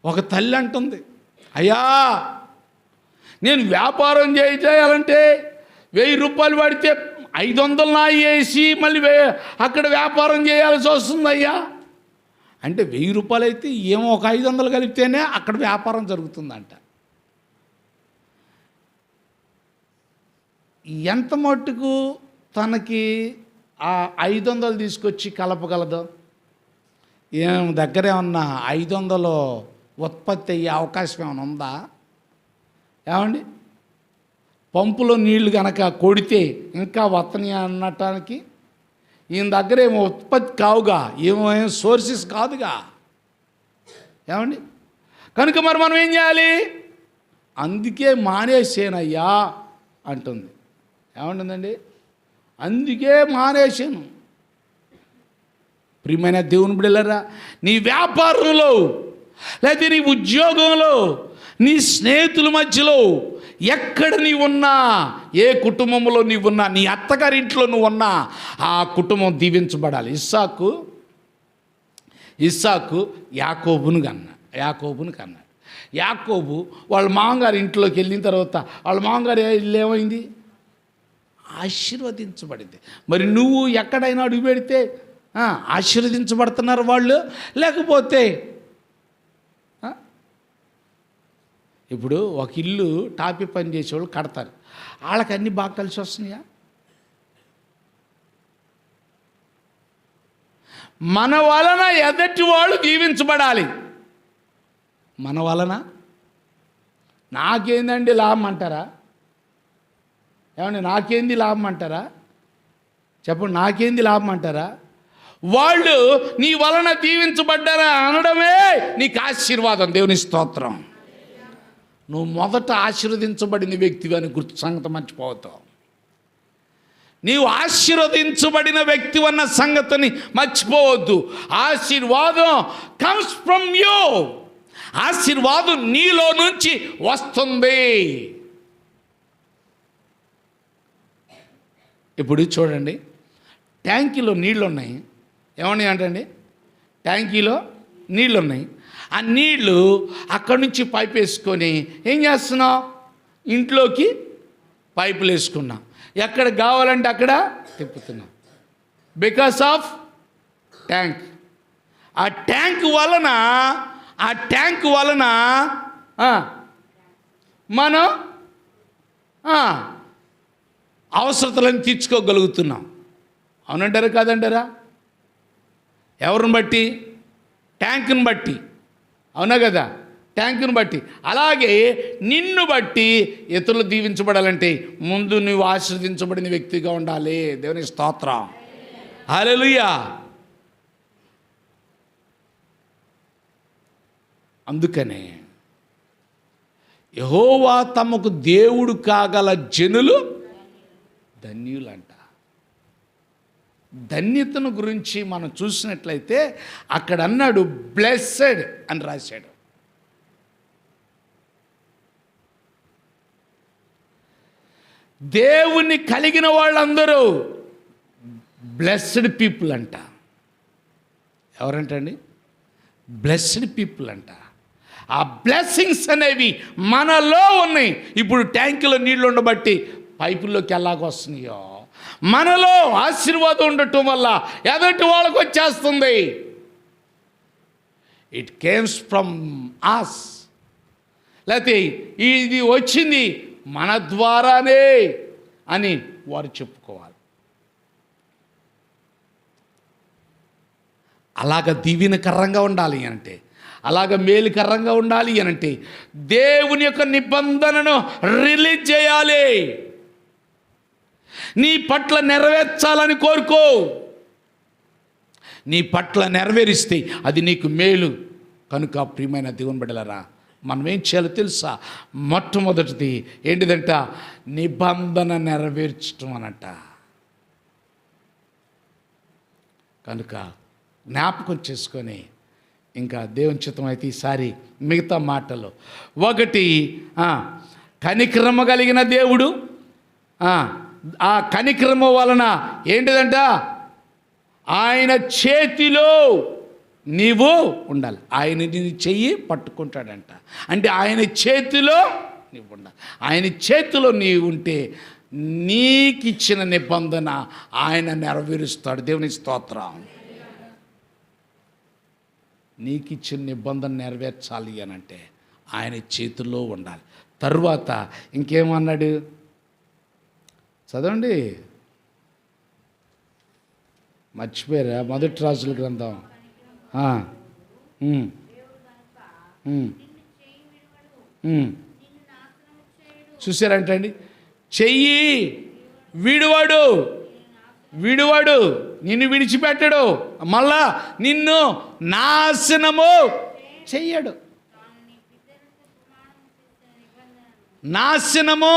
ఒక తల్లి అంటుంది, అయ్యా నేను వ్యాపారం చేయాలంటే 1000 రూపాయలు పడితే 500 నాయి వేసి మళ్ళీ అక్కడ వ్యాపారం చేయాల్సి వస్తుంది అయ్యా అంటే 1000 రూపాయలు అయితే ఏమో ఒక 500 కలిపితేనే అక్కడ వ్యాపారం జరుగుతుందంట. ఎంత మట్టుకు తనకి ఆ 500 తీసుకొచ్చి కలపగలదు? ఏం దగ్గర ఏమన్నా 500 ఉత్పత్తి అయ్యే అవకాశం ఏమైనా ఉందా? ఏమండి, పంపులో నీళ్లు కనుక కొడితే ఇంకా వత్తని అనటానికి ఈయన దగ్గర ఏమో ఉత్పత్తి కావుగా, ఏమో సోర్సెస్ కాదుగా. ఏమండి, కనుక మరి మనం ఏం చేయాలి? అందుకే మానేసేనయ్యా అంటుంది. ఏమంటుందండి? అందుకే మానేసాను. ప్రియమైన దేవుని బిడ్డలారా, నీ వ్యాపారంలో లేకపోతే నీ ఉద్యోగంలో నీ స్నేహితుల మధ్యలో ఎక్కడ నీవున్నా, ఏ కుటుంబంలో నీవున్నా, నీ అత్తగారింట్లో నువ్వున్నా ఆ కుటుంబం దీవించబడాలి. ఇస్సాకు యాకోబును కన్నాడు. యాకోబు వాళ్ళ మామగారి ఇంట్లోకి వెళ్ళిన తర్వాత వాళ్ళ మామగారి ఇల్లు ఏమైంది? ఆశీర్వదించబడింది. మరి నువ్వు ఎక్కడైనా అడుగు పెడితే ఆశీర్వదించబడుతున్నారు వాళ్ళు, లేకపోతే ఇప్పుడు ఒక ఇల్లు టాపీ పని చేసేవాళ్ళు కడతారు, వాళ్ళకి అన్నీ బాగా కలిసి వస్తున్నాయా? మన వలన ఎదటి వాళ్ళు దీవించబడాలి. మన వలన నాకేందండి లాభం అంటారా? ఏమండి, నాకేంది లాభం అంటారా? చెప్పండి, నాకేంది లాభం అంటారా? వాళ్ళు నీ వలన దీవించబడ్డారా అనడమే నీకు ఆశీర్వాదం. దేవుని స్తోత్రం. నువ్వు మొదట ఆశీర్వదించబడిన వ్యక్తివి అని సంగతి మర్చిపోతావు. నీవు ఆశీర్వదించబడిన వ్యక్తి అన్న సంగతిని మర్చిపోవద్దు. ఆశీర్వాదం కమ్స్ ఫ్రమ్ యూ. ఆశీర్వాదం నీలో నుంచి వస్తుంది. ఇప్పుడు చూడండి, ట్యాంకీలో నీళ్ళు ఉన్నాయి. ఏమన్నాయి అంటండి? ట్యాంకీలో నీళ్ళు ఉన్నాయి. ఆ నీళ్ళు అక్కడి నుంచి పైప్ వేసుకొని ఏం చేస్తున్నావు? ఇంట్లోకి పైపులు వేసుకున్నాం. ఎక్కడ కావాలంటే అక్కడ తిప్పుతున్నాం. Because of tank. ఆ ట్యాంక్ వలన మనం అవసరతలను తీర్చుకోగలుగుతున్నాం. అవునంటారా కాదంటారా? ఎవరిని బట్టి? ట్యాంకుని బట్టి. అవునా కదా? ట్యాంకుని బట్టి. అలాగే నిన్ను బట్టి ఇతరులు దీవించబడాలంటే ముందు నువ్వు ఆశీర్వదించబడిన వ్యక్తిగా ఉండాలి. దేవుని స్తోత్రం. హల్లెలూయా. అందుకనే యెహోవా తమకు దేవుడు కాగల జనులు ధన్యులంట. ధన్యతను గురించి మనం చూసినట్లయితే అక్కడ అన్నాడు బ్లెస్సెడ్ అని రాశాడు. దేవుణ్ణి కలిగిన వాళ్ళందరూ బ్లెస్డ్ పీపుల్ అంట. ఎవరంటండి? బ్లెస్డ్ పీపుల్ అంట. ఆ బ్లెస్సింగ్స్ అనేవి మనలో ఉన్నాయి. ఇప్పుడు ట్యాంకులో నీళ్లు ఉండబట్టి పైపుల్లోకి ఎలాగొస్తున్నాయో మనలో ఆశీర్వాదం ఉండటం వల్ల ఎదుటి వాళ్ళకు వచ్చేస్తుంది. ఇట్ కేమ్స్ ఫ్రమ్ ఆస్. లేకపోతే ఇది వచ్చింది మన ద్వారానే అని వారు చెప్పుకోవాలి. అలాగ దీవెనకరంగా ఉండాలి అంటే, అలాగ మేలుకరంగా ఉండాలి అంటే దేవుని యొక్క నిబంధనను రిలీజ్ చేయాలి. నీ పట్ల నెరవేర్చాలని కోరుకో. నీ పట్ల నెరవేరిస్తే అది నీకు మేలు. కనుక ప్రియమైన దేవుని బిడ్డలారా, మనం ఏం చేయాలో తెలుసా? మొట్టమొదటిది ఏంటిదంట? నిబంధన నెరవేర్చడం అనంట. కనుక జ్ఞాపకం చేసుకొని ఇంకా దేవుని చిత్తం అయితే ఈసారి మిగతా మాటలు. ఒకటి, కనికరమ కలిగిన దేవుడు. ఆ కనికరమ వలన ఏంటిదంట? ఆయన చేతిలో నీవు ఉండాలి. ఆయన నీ చెయ్యి పట్టుకుంటాడంట. అంటే ఆయన చేతిలో నీవు ఉండాలి. ఆయన చేతిలో నీవు ఉంటే నీకు ఇచ్చిన నిబంధన ఆయన నెరవేరుస్తాడు. దేవుని స్తోత్రం. నీకు ఇచ్చిన నిబంధన నెరవేర్చాలి అని అంటే ఆయన చేతుల్లో ఉండాలి. తరువాత ఇంకేమన్నాడు చదవండి, మర్చిపోయారా? మొదటి రాజుల గ్రంథం. చూసారంటే అండి, చెయ్యి విడువాడు నిన్ను విడిచిపెట్టడు, మళ్ళా నిన్ను నాశనము చెయ్యడు. నాశనము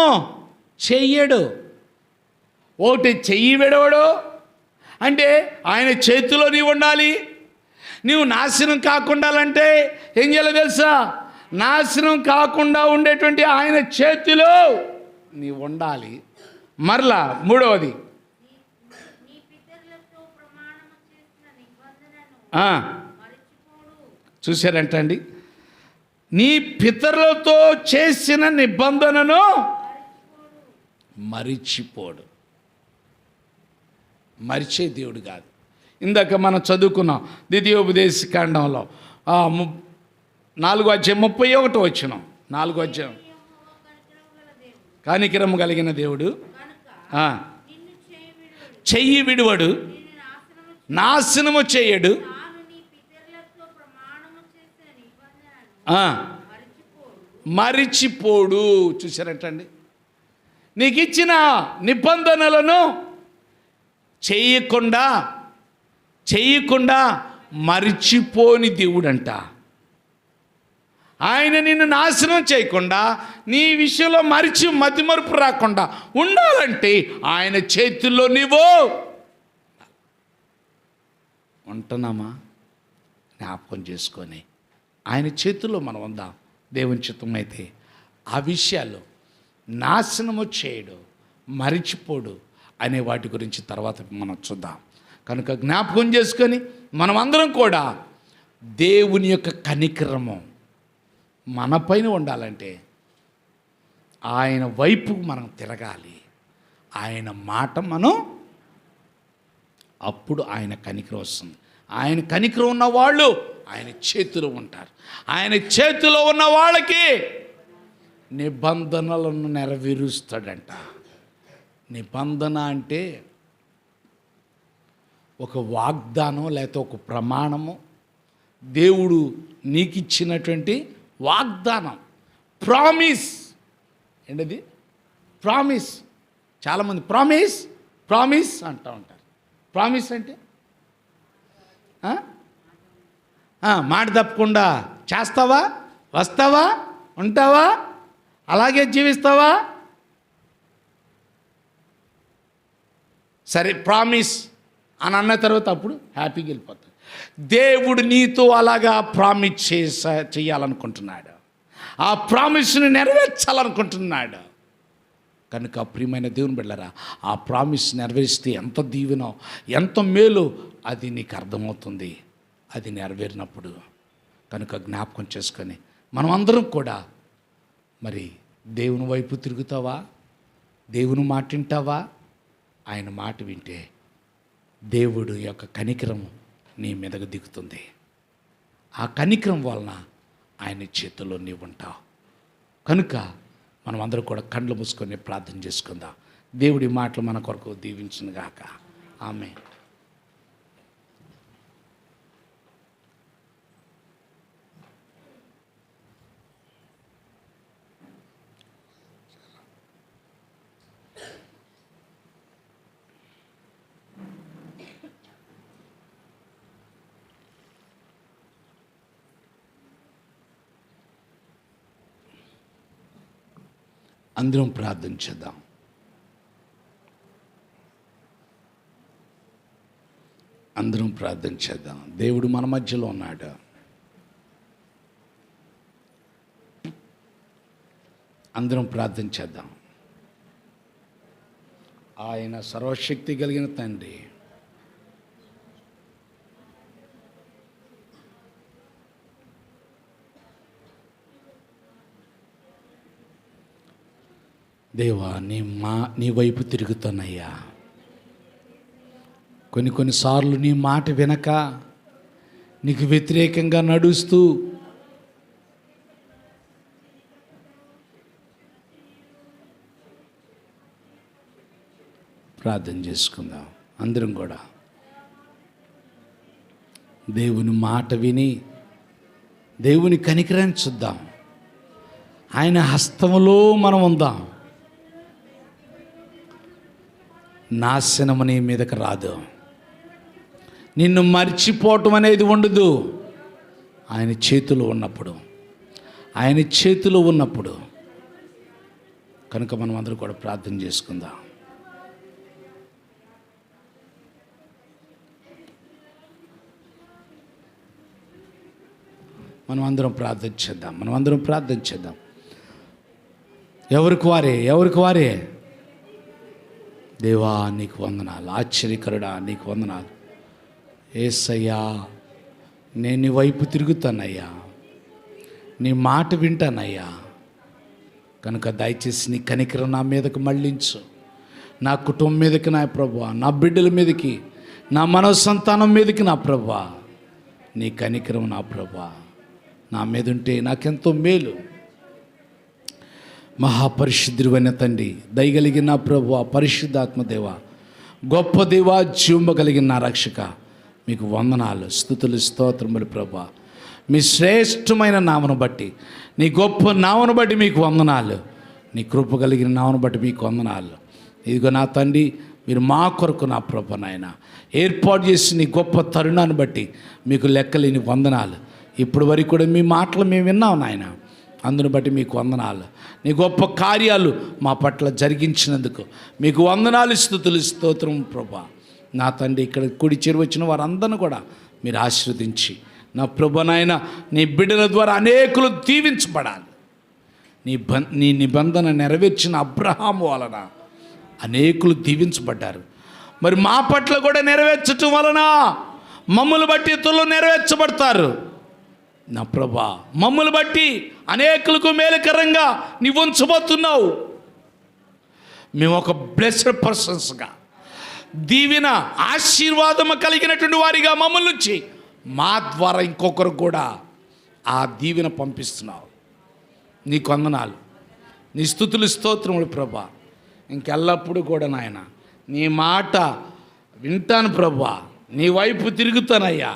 చెయ్యడు. ఒకటి చెయ్యి విడవడు అంటే ఆయన చేతిలో నీవు ఉండాలి. నీవు నాశనం కాకుండా అంటే ఏం చేయాలో తెలుసా? నాశనం కాకుండా ఉండేటువంటి ఆయన చేతిలో నీవు ఉండాలి. మరలా మూడవది, చూశారంటండి, నీ పితరులతో చేసిన నిబంధనను మరిచిపోడు. మరిచే దేవుడు కాదు. ఇందాక మనం చదువుకున్నాం ద్వితీయోపదేశకాండంలో 4:31 4 కనికరము కలిగిన దేవుడు, చెయ్యి విడువడు, నాశనము చేయడు, మరిచిపోడు. చూసారంటండి, నీకు ఇచ్చిన నిబంధనలను చేయకుండా మరిచిపోని దేవుడంట. ఆయన నిన్ను నాశనం చేయకుండా, నీ విషయంలో మతిమరుపు రాకుండా ఉండాలంటే ఆయన చేతుల్లో నీవు ఉంటున్నామా? జ్ఞాపకం చేసుకొని ఆయన చేతుల్లో మనం ఉందాం. దేవుని చిత్తం అయితే ఆ విషయాలు నాశనము చేయడు, మరిచిపోడు అనే వాటి గురించి తర్వాత మనం చూద్దాం. కనుక జ్ఞాపకం చేసుకొని మనమందరం కూడా దేవుని యొక్క కనికరము మన పైన ఉండాలంటే ఆయన వైపు మనం తిరగాలి. ఆయన మాట మనం, అప్పుడు ఆయన కనికరం వస్తుంది. ఆయన కనికరం ఉన్న వాళ్ళు ఆయన చేతిలో ఉంటారు. ఆయన చేతిలో ఉన్న వాళ్ళకి నిబంధనలను నెరవేరుస్తాడంట. నిబంధన అంటే ఒక వాగ్దానం లేకపోతే ఒక ప్రమాణము, దేవుడు నీకు ఇచ్చినటువంటి వాగ్దానం, ప్రామిస్. ఏంటది? ప్రామిస్. చాలామంది ప్రామిస్ అంటూ ఉంటారు. ప్రామిస్ అంటే మాట తప్పకుండా చేస్తావా, వస్తావా, ఉంటావా, అలాగే జీవిస్తావా, సరే ప్రామిస్ అని అన్న తర్వాత అప్పుడు హ్యాపీగా వెళ్ళిపోతాడు. దేవుడు నీతో అలాగా ప్రామిస్ చేయాలనుకుంటున్నాడు. ఆ ప్రామిస్ని నెరవేర్చాలనుకుంటున్నాడు. కనుక ప్రియమైన దేవుని బిడ్డలారా, ఆ ప్రామిస్ నెరవేరిస్తే ఎంత దీవెనో, ఎంత మేలు అది నీకు అర్థమవుతుంది అది నెరవేరినప్పుడు. కనుక జ్ఞాపకం చేసుకొని మనం అందరం కూడా మరి దేవుని వైపు తిరుగుతావా? దేవుని మాట వింటావా? ఆయన మాట వింటే దేవుడు యొక్క కనికరము నీ మీదకు దిగుతుంది. ఆ కనికరం వలన ఆయన చేతుల్లో నీవు ఉంటావు. కనుక మనం అందరూ కూడా కండ్లు మూసుకొని ప్రార్థన చేసుకుందాం. దేవుడి మాటలు మన కొరకు దీవించును గాక. ఆమేన్. అందరం ప్రార్థన చేద్దాం. అందరం ప్రార్థన చేద్దాం. దేవుడు మన మధ్యలో ఉన్నాడు. అందరం ప్రార్థన చేద్దాం. ఆయన సర్వశక్తి కలిగిన తండ్రి, దేవా, నీ వైపు తిరుగుతానయ్యా. కొన్నిసార్లు నీ మాట వినక నీకు వ్యతిరేకంగా నడుస్తూ ప్రార్థన చేసుకుందాం. అందరం కూడా దేవుని మాట విని దేవుని కనికరాన్ని చూద్దాం. ఆయన హస్తములో మనం ఉందాం. నాశనము నీ మీదకి రాదు. నిన్ను మర్చిపోవటం అనేది ఉండదు. ఆయన చేతిలో ఉన్నప్పుడు కనుక మనం అందరూ కూడా ప్రార్థన చేసుకుందాం. మనం అందరం ప్రార్థన చేద్దాం. ఎవరికి వారే దేవా నీకు వందనాలు, ఆశ్చర్యకరుడా నీకు వందనాలు. యేసయ్యా, నేను నీ వైపు తిరుగుతానయ్యా, నీ మాట వింటానయ్యా. కనుక దయచేసి నీ కనికరం నా మీదకి మళ్ళించు. నా కుటుంబం మీదకి నా ప్రభువా, నా బిడ్డల మీదకి, నా మనో సంతానం మీదకి నా ప్రభువా, నీ కనికరం నా ప్రభువా నా మీద ఉంటే నాకెంతో మేలు. మహాపరిశుద్ధుడైన తండ్రి, దయగలిగిన నా ప్రభువా, పరిశుద్ధాత్మదేవ, గొప్ప దేవా, జీవము కలిగిన నా రక్షక, మీకు వందనాలు, స్తుతులు, స్తోత్రములు ప్రభువా. మీ శ్రేష్టమైన నామను బట్టి, నీ గొప్ప నామను బట్టి మీకు వందనాలు. నీ కృప కలిగిన నామను బట్టి మీకు వందనాలు. ఇదిగో నా తండ్రి, మీరు మా కొరకు నా ప్రభు నాయన ఏర్పాటు చేసి నీ గొప్ప తరుణాన్ని బట్టి మీకు లెక్కలేని వందనాలు. ఇప్పుడు వరకు కూడా మీ మాటలు మేము విన్నాం నాయన, అందును బట్టి మీకు వందనాలు. నీ గొప్ప కార్యాలు మా పట్ల జరిగించినందుకు మీకు వందనాలు, స్తుతులు, స్తోత్రం ప్రభా. నా తండ్రి, ఇక్కడ కూడి చేరి వచ్చిన వారందరిని కూడా మీరు ఆశీర్వదించి నా ప్రభు నాయన, నీ బిడ్డల ద్వారా అనేకులు దీవించబడాలి. నీ నిబంధన నెరవేర్చిన అబ్రహాము వలన అనేకులు దీవించబడ్డారు. మరి మా పట్ల కూడా నెరవేర్చటం వలన మమ్మల్ని బట్టి ఇతరులు నెరవేర్చబడతారు. నా ప్రభా, మమ్మల్ని బట్టి అనేకులకు మేలుకరంగా నీవు ఉంచబోతున్నావు. మేము ఒక బ్లెస్డ్ పర్సన్స్గా, దీవెన ఆశీర్వాదము కలిగినటువంటి వారిగా మమ్మల్ని నుంచి మా ద్వారా ఇంకొకరు కూడా ఆ దీవెన పంపిస్తున్నావు. నీకు వందనాలు, నీ స్తుతులు, స్తోత్రములు ప్రభా. ఇంకెల్లప్పుడూ కూడా నాయన నీ మాట వింటాను ప్రభా, నీ వైపు తిరుగుతానయ్యా,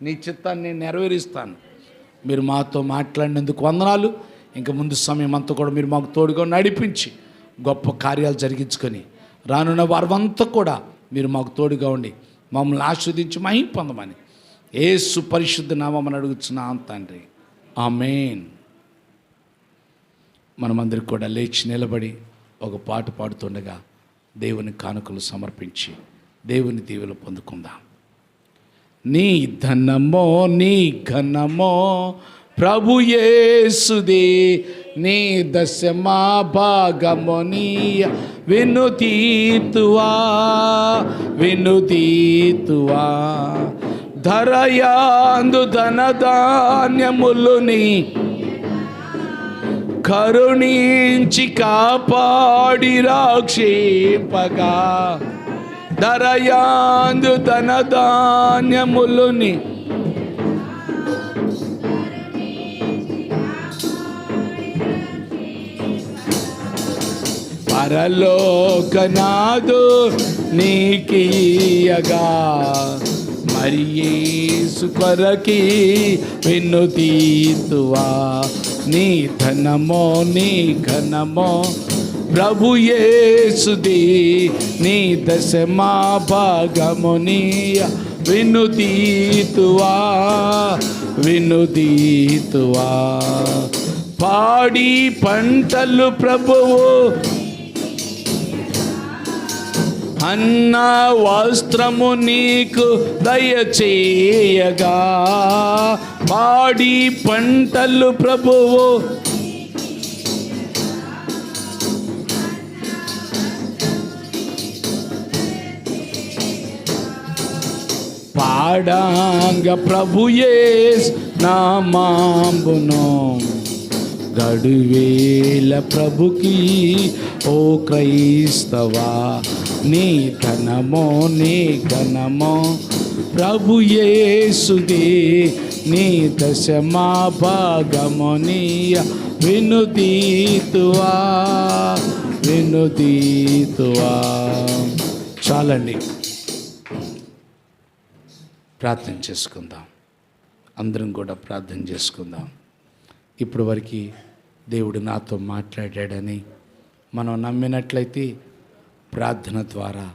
నీ చిత్తాన్ని నెరవేరుస్తాను. మీరు మాతో మాట్లాడినందుకు వందనాలు. ఇంకా ముందు సమయం అంతా కూడా మీరు మాకు తోడుగా నడిపించి గొప్ప కార్యాలు జరిగించుకొని రానున్న వారంతా కూడా మీరు మాకు తోడుగా ఉండి మమ్మల్ని ఆస్వాదించి మహిమ పొందమని యేసు పరిశుద్ధ నామమున అడుగుచున్నాం తండ్రి, ఆమేన్. మనమందరికి కూడా లేచి నిలబడి ఒక పాట పాడుతుండగా దేవుని కానుకలు సమర్పించి దేవుని దీవెనలు పొందుకుందాం. నీ ధనమో నీ ఘనమో ప్రభు యేసుదే, నీ దశమా భాగమో నీయ వినుతీతువా ధరయాందు ధనధాన్యములు నీ కరుణించి కాపాడి రాక్షేపగా, ధరయాందు ధనధాన్యములుని పరలోకనాదు నీకియగా మరి యేసు కొరకి వినుతీతువా నీ ధనమో నీ ఘనమో ప్రభు యేసుది నీ దశమా భాగమునియ వినుతీతువా వినుతీతువా పాడి పంటలు ప్రభువు అన్న వస్త్రము నీకు దయచేయగా పాడి పంటలు ప్రభువు పాడాంగ ప్రభుయేస్ నామాంబును గడువేల ప్రభుకి ఓ క్రైస్తవా నీ ధనమో నీ ఘనమో ప్రభు యేసుదే నీ దశమా భాగమునియ వినుతీతువా వినుతీతువా. చాలండి, ప్రార్థన చేసుకుందాం. అందరం కూడా ప్రార్థన చేసుకుందాం. ఇప్పుడు వరకు దేవుడు నాతో మాట్లాడాడని మనం నమ్మినట్లయితే ప్రార్థన ద్వారా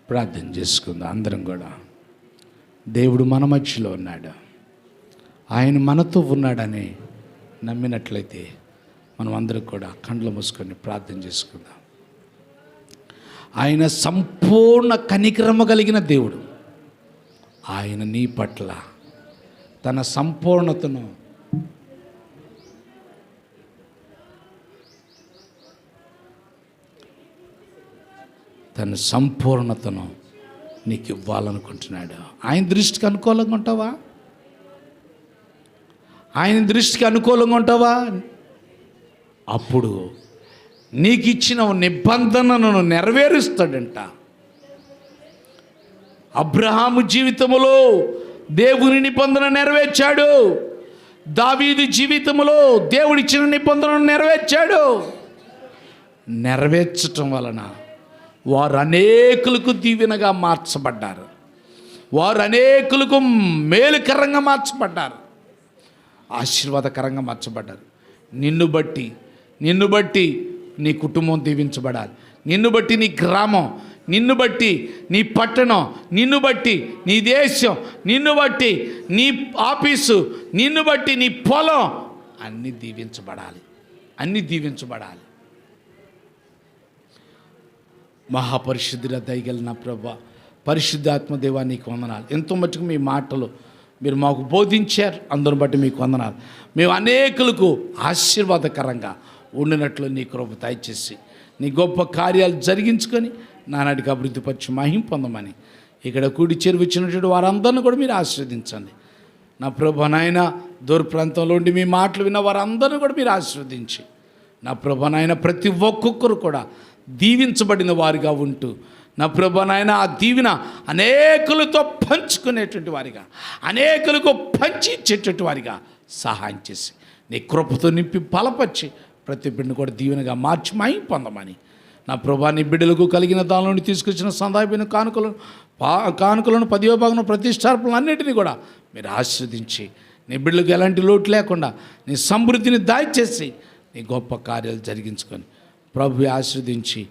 ప్రార్థన చేసుకుందాం. అందరం కూడా దేవుడు మన మధ్యలో ఉన్నాడు, ఆయన మనతో ఉన్నాడని నమ్మినట్లయితే మనం అందరం కూడా కండ్లు మూసుకొని ప్రార్థన చేసుకుందాం. ఆయన సంపూర్ణ కనికరము కలిగిన దేవుడు. ఆయన నీ పట్ల తన సంపూర్ణతను నీకు ఇవ్వాలనుకుంటున్నాడు. ఆయన దృష్టికి అనుకూలంగా ఉంటావా? ఆయన దృష్టికి అనుకూలంగా ఉంటావా? అప్పుడు నీకు ఇచ్చిన నిబంధనను నెరవేరుస్తాడంట. అబ్రహాము జీవితములో దేవుని నిబంధన నెరవేర్చాడు. దావీదు జీవితంలో దేవుడిచ్చిన నిబంధనను నెరవేర్చాడు. నెరవేర్చటం వలన వారు అనేకులకు దీవెనగా మార్చబడ్డారు. వారు అనేకులకు మేలుకరంగా మార్చబడ్డారు, ఆశీర్వాదకరంగా మార్చబడ్డారు. నిన్ను బట్టి నీ కుటుంబం దీవించబడాలి. నిన్ను బట్టి నీ గ్రామం, నిన్ను బట్టి నీ పట్టణం, నిన్ను బట్టి నీ దేశం, నిన్ను బట్టి నీ ఆఫీసు, నిన్ను బట్టి నీ పొలం అన్నీ దీవించబడాలి. మహాపరిశుద్ధుల దయగలిగిన ప్రభువా, పరిశుద్ధాత్మదేవా నీకు వందనాలు. ఎంతో మట్టుకు మీ మాటలు మీరు మాకు బోధించారు, అందరిని బట్టి మీకు వందనాలు. మేము అనేకులకు ఆశీర్వాదకరంగా ఉండినట్లు నీ కృప దయచేసి నీ గొప్ప కార్యాలు జరిగించుకొని నానాటికి అభివృద్ధిపరిచి మహిమ పొందమని ఇక్కడ కూడి చేరువచ్చినటువంటి వారందరిని కూడా మీరు ఆశీర్వదించండి. నా ప్రభు నాయన, దూర ప్రాంతంలో ఉండి మీ మాటలు విన్న వారందరిని కూడా మీరు ఆశీర్వదించి, నా ప్రభు నాయన ప్రతి ఒక్కొక్కరు కూడా దీవించబడిన వారిగా ఉంటూ, నా ప్రభు నాయన ఆ దీవెన అనేకులతో పంచుకునేటువంటి వారిగా, అనేకులకు పంచి ఇచ్చేటువంటి వారిగా సహాయం చేసి నీ కృపతో నింపి బలపరిచి ప్రతి బిడ్డను కూడా దీవెనగా మార్చి మహిమ పొందమని, నా ప్రభా నీ బిడ్డలకు కలిగిన దాని నుండి తీసుకొచ్చిన సందాయమైన కానుకలను 10వ భాగం ప్రతిష్టార్పణలు అన్నింటినీ కూడా మీరు ఆశీర్వదించి నీ బిడ్డలకు ఎలాంటి లోటు లేకుండా నీ సమృద్ధిని దయచేసి నీ గొప్ప కార్యాలు జరిగించుకొని ప్రభు ఆశీర్వదించి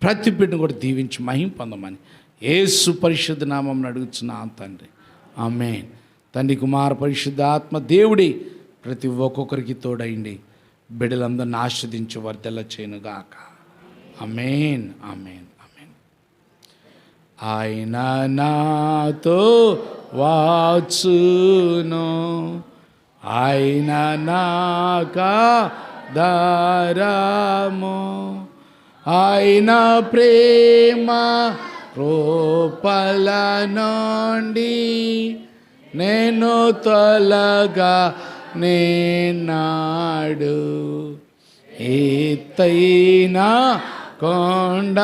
ప్రతి బిడ్డను కూడా దీవించి మహిమ పొందమని యేసు పరిశుద్ధ నామమున అడుగుచున్నాం తండ్రి, ఆమేన్. తండ్రి, కుమార పరిశుద్ధ ఆత్మ దేవుడి ప్రతి ఒక్కొక్కరికి తోడైండి బిడ్డలందరిని ఆశీర్వదించి వర్ధల చేయనుగాక. ఆమేన్, ఆమేన్, ఆమేన్. ఆయన నాతో వాచును, ఆయన నాకా దారము, ఆయన ప్రేమ కృపల నుండి నేను తొలగా నేనాడు ఎత్తైన కొండ